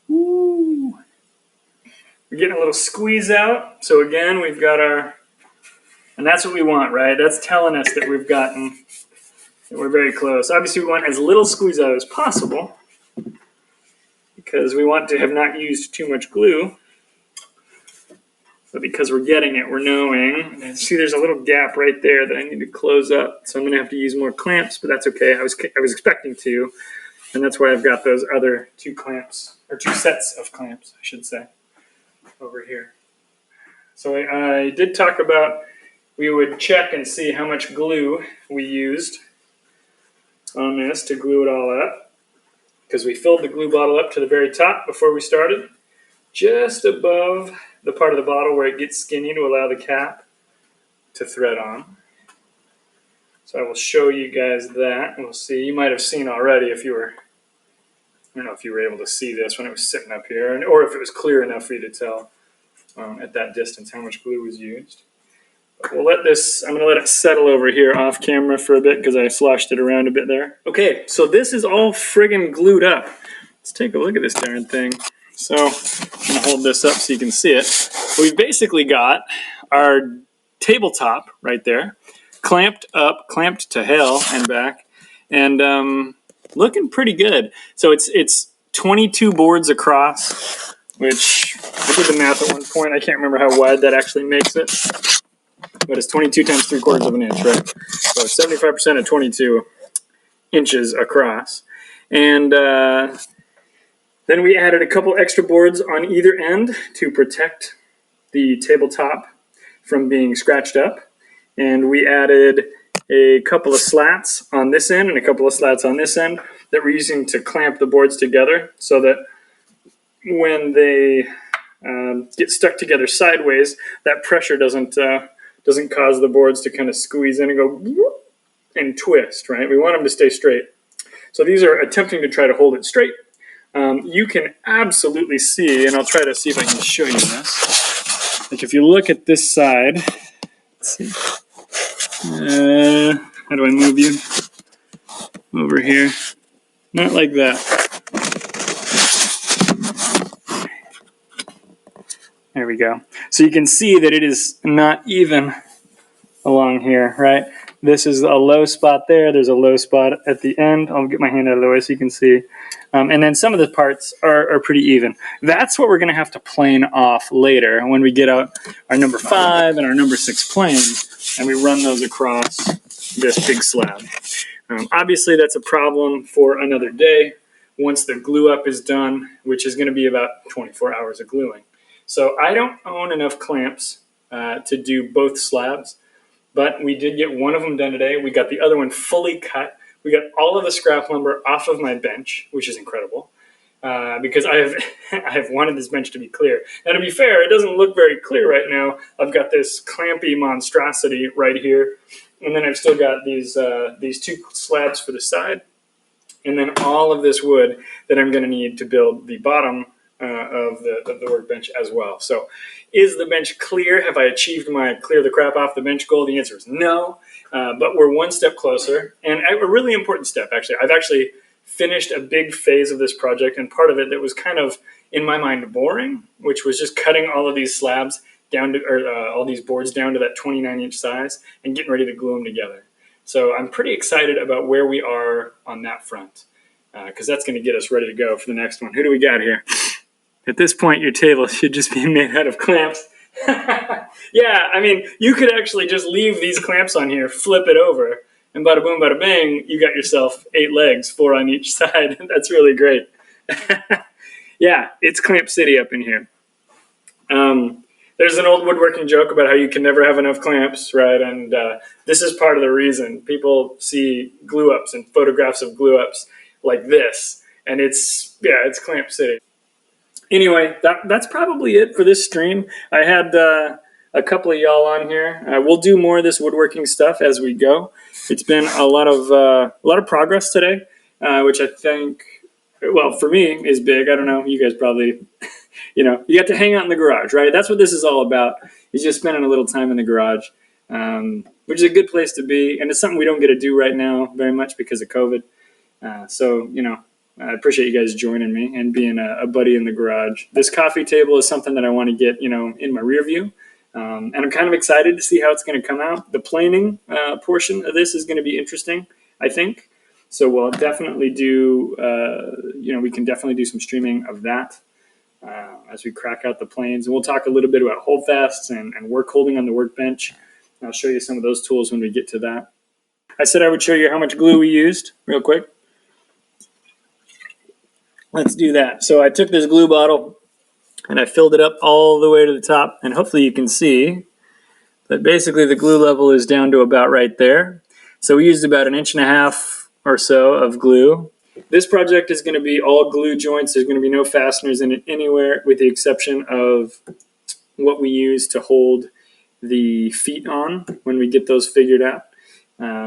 Speaker 1: Woo. We're getting a little squeeze out. So again, we've got and that's what we want, right? That's telling us that we're very close. Obviously, we want as little squeeze out as possible because we want to have not used too much glue. But because we're getting it, we're knowing. And see, there's a little gap right there that I need to close up. So I'm going to have to use more clamps, but that's okay. I was expecting to, and that's why I've got those other two clamps, or two sets of clamps, I should say, over here. So I did talk about we would check and see how much glue we used on this to glue it all up, because we filled the glue bottle up to the very top before we started, just above the part of the bottle where it gets skinny to allow the cap to thread on. So I will show you guys that. We'll see. You might have seen already if you were, I don't know if you were able to see this when it was sitting up here, or if it was clear enough for you to tell at that distance how much glue was used. But we'll let this, I'm going to let it settle over here off camera for a bit because I sloshed it around a bit there. Okay, so this is all friggin' glued up. Let's take a look at this darn thing. So I'm going to hold this up so you can see it. We've basically got our tabletop right there, clamped up, clamped to hell and back, and looking pretty good. So it's 22 boards across, which I did the math at one point. I can't remember how wide that actually makes it, but it's 22 times 3/4 of an inch, right? So 75% of 22 inches across. And then we added a couple extra boards on either end to protect the tabletop from being scratched up. And we added a couple of slats on this end and a couple of slats on this end that we're using to clamp the boards together so that when they get stuck together sideways, that pressure doesn't cause the boards to kind of squeeze in and go and twist, right? We want them to stay straight. So these are attempting to try to hold it straight. You can absolutely see, and I'll try to see if I can show you this. Like if you look at this side, let's see. How do I move you? Over here. Not like that. There we go. So you can see that it is not even along here, right? This is a low spot there. There's a low spot at the end. I'll get my hand out of the way so you can see. And then some of the parts are pretty even. That's what we're going to have to plane off later when we get out our number 5 and our number 6 planes and we run those across this big slab. Obviously, that's a problem for another day once the glue up is done, which is going to be about 24 hours of gluing. So I don't own enough clamps to do both slabs, but we did get one of them done today. We got the other one fully cut. We got all of the scrap lumber off of my bench, which is incredible. because I've wanted this bench to be clear. Now, to be fair, it doesn't look very clear right now. I've got this clampy monstrosity right here, and then I've still got these 2 slabs for the side, and then all of this wood that I'm going to need to build the bottom of the workbench as well. So, is the bench clear? Have I achieved my clear the crap off the bench goal? The answer is no, but we're one step closer, and a really important step actually. I've actually finished a big phase of this project, and part of it that was kind of, in my mind, boring, which was just cutting all of these slabs down to, or all these boards down to that 29-inch size and getting ready to glue them together. So I'm pretty excited about where we are on that front, because that's going to get us ready to go for the next one. Who do we got here? At this point, your table should just be made out of clamps. Yeah, I mean, you could actually just leave these clamps on here, flip it over, and bada boom, bada bang, you got yourself 8 legs, 4 on each side. That's really great. Yeah, it's Clamp City up in here. There's an old woodworking joke about how you can never have enough clamps, right? And this is part of the reason. People see glue ups and photographs of glue ups like this, and it's Clamp City. Anyway, that's probably it for this stream. I had a couple of y'all on here. We'll do more of this woodworking stuff as we go. It's been a lot of progress today, which I think, well, for me is big. I don't know. You guys probably, you got to hang out in the garage, right? That's what this is all about. Is just spending a little time in the garage, which is a good place to be, and it's something we don't get to do right now very much because of COVID. So I appreciate you guys joining me and being a buddy in the garage. This coffee table is something that I want to get, in my rear view. And I'm kind of excited to see how it's going to come out. The planing portion of this is going to be interesting, I think. So we'll definitely do, we can definitely do some streaming of that as we crack out the planes. And we'll talk a little bit about holdfasts and work holding on the workbench. I'll show you some of those tools when we get to that. I said I would show you how much glue we used real quick. Let's do that. So I took this glue bottle and I filled it up all the way to the top, and hopefully you can see that basically the glue level is down to about right there. So we used about 1.5 inches or so of glue. This project is going to be all glue joints. There's going to be no fasteners in it anywhere, with the exception of what we use to hold the feet on when we get those figured out.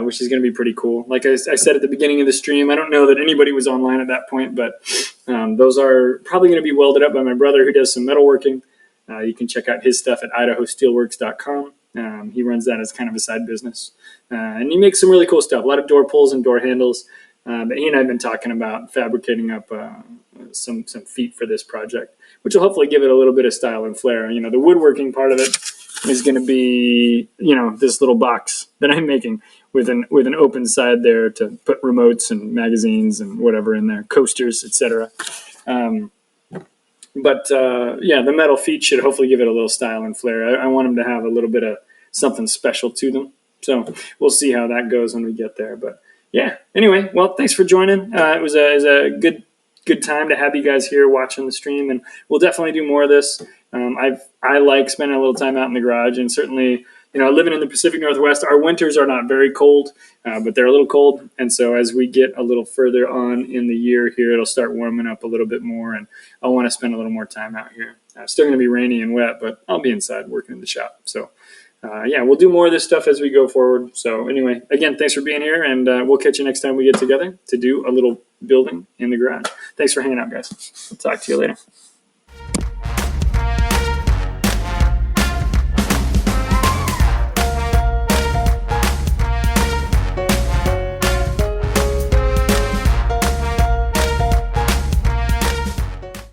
Speaker 1: Which is going to be pretty cool. Like I said at the beginning of the stream, I don't know that anybody was online at that point, but those are probably going to be welded up by my brother who does some metalworking. You can check out his stuff at idahosteelworks.com. He runs that as kind of a side business. And he makes some really cool stuff, a lot of door pulls and door handles. But he and I have been talking about fabricating up some feet for this project, which will hopefully give it a little bit of style and flair. The woodworking part of it is going to be, this little box that I'm making with an open side there to put remotes and magazines and whatever in there, coasters, etc. But the metal feet should hopefully give it a little style and flair. I want them to have a little bit of something special to them. So we'll see how that goes when we get there. But yeah, anyway, well, thanks for joining. It was a good time to have you guys here watching the stream, and we'll definitely do more of this. I like spending a little time out in the garage, and certainly, living in the Pacific Northwest, our winters are not very cold, but they're a little cold. And so as we get a little further on in the year here, it'll start warming up a little bit more, and I want to spend a little more time out here. It's still going to be rainy and wet, but I'll be inside working in the shop. So we'll do more of this stuff as we go forward. So anyway, again, thanks for being here, and we'll catch you next time we get together to do a little building in the garage. Thanks for hanging out, guys. I'll talk to you later.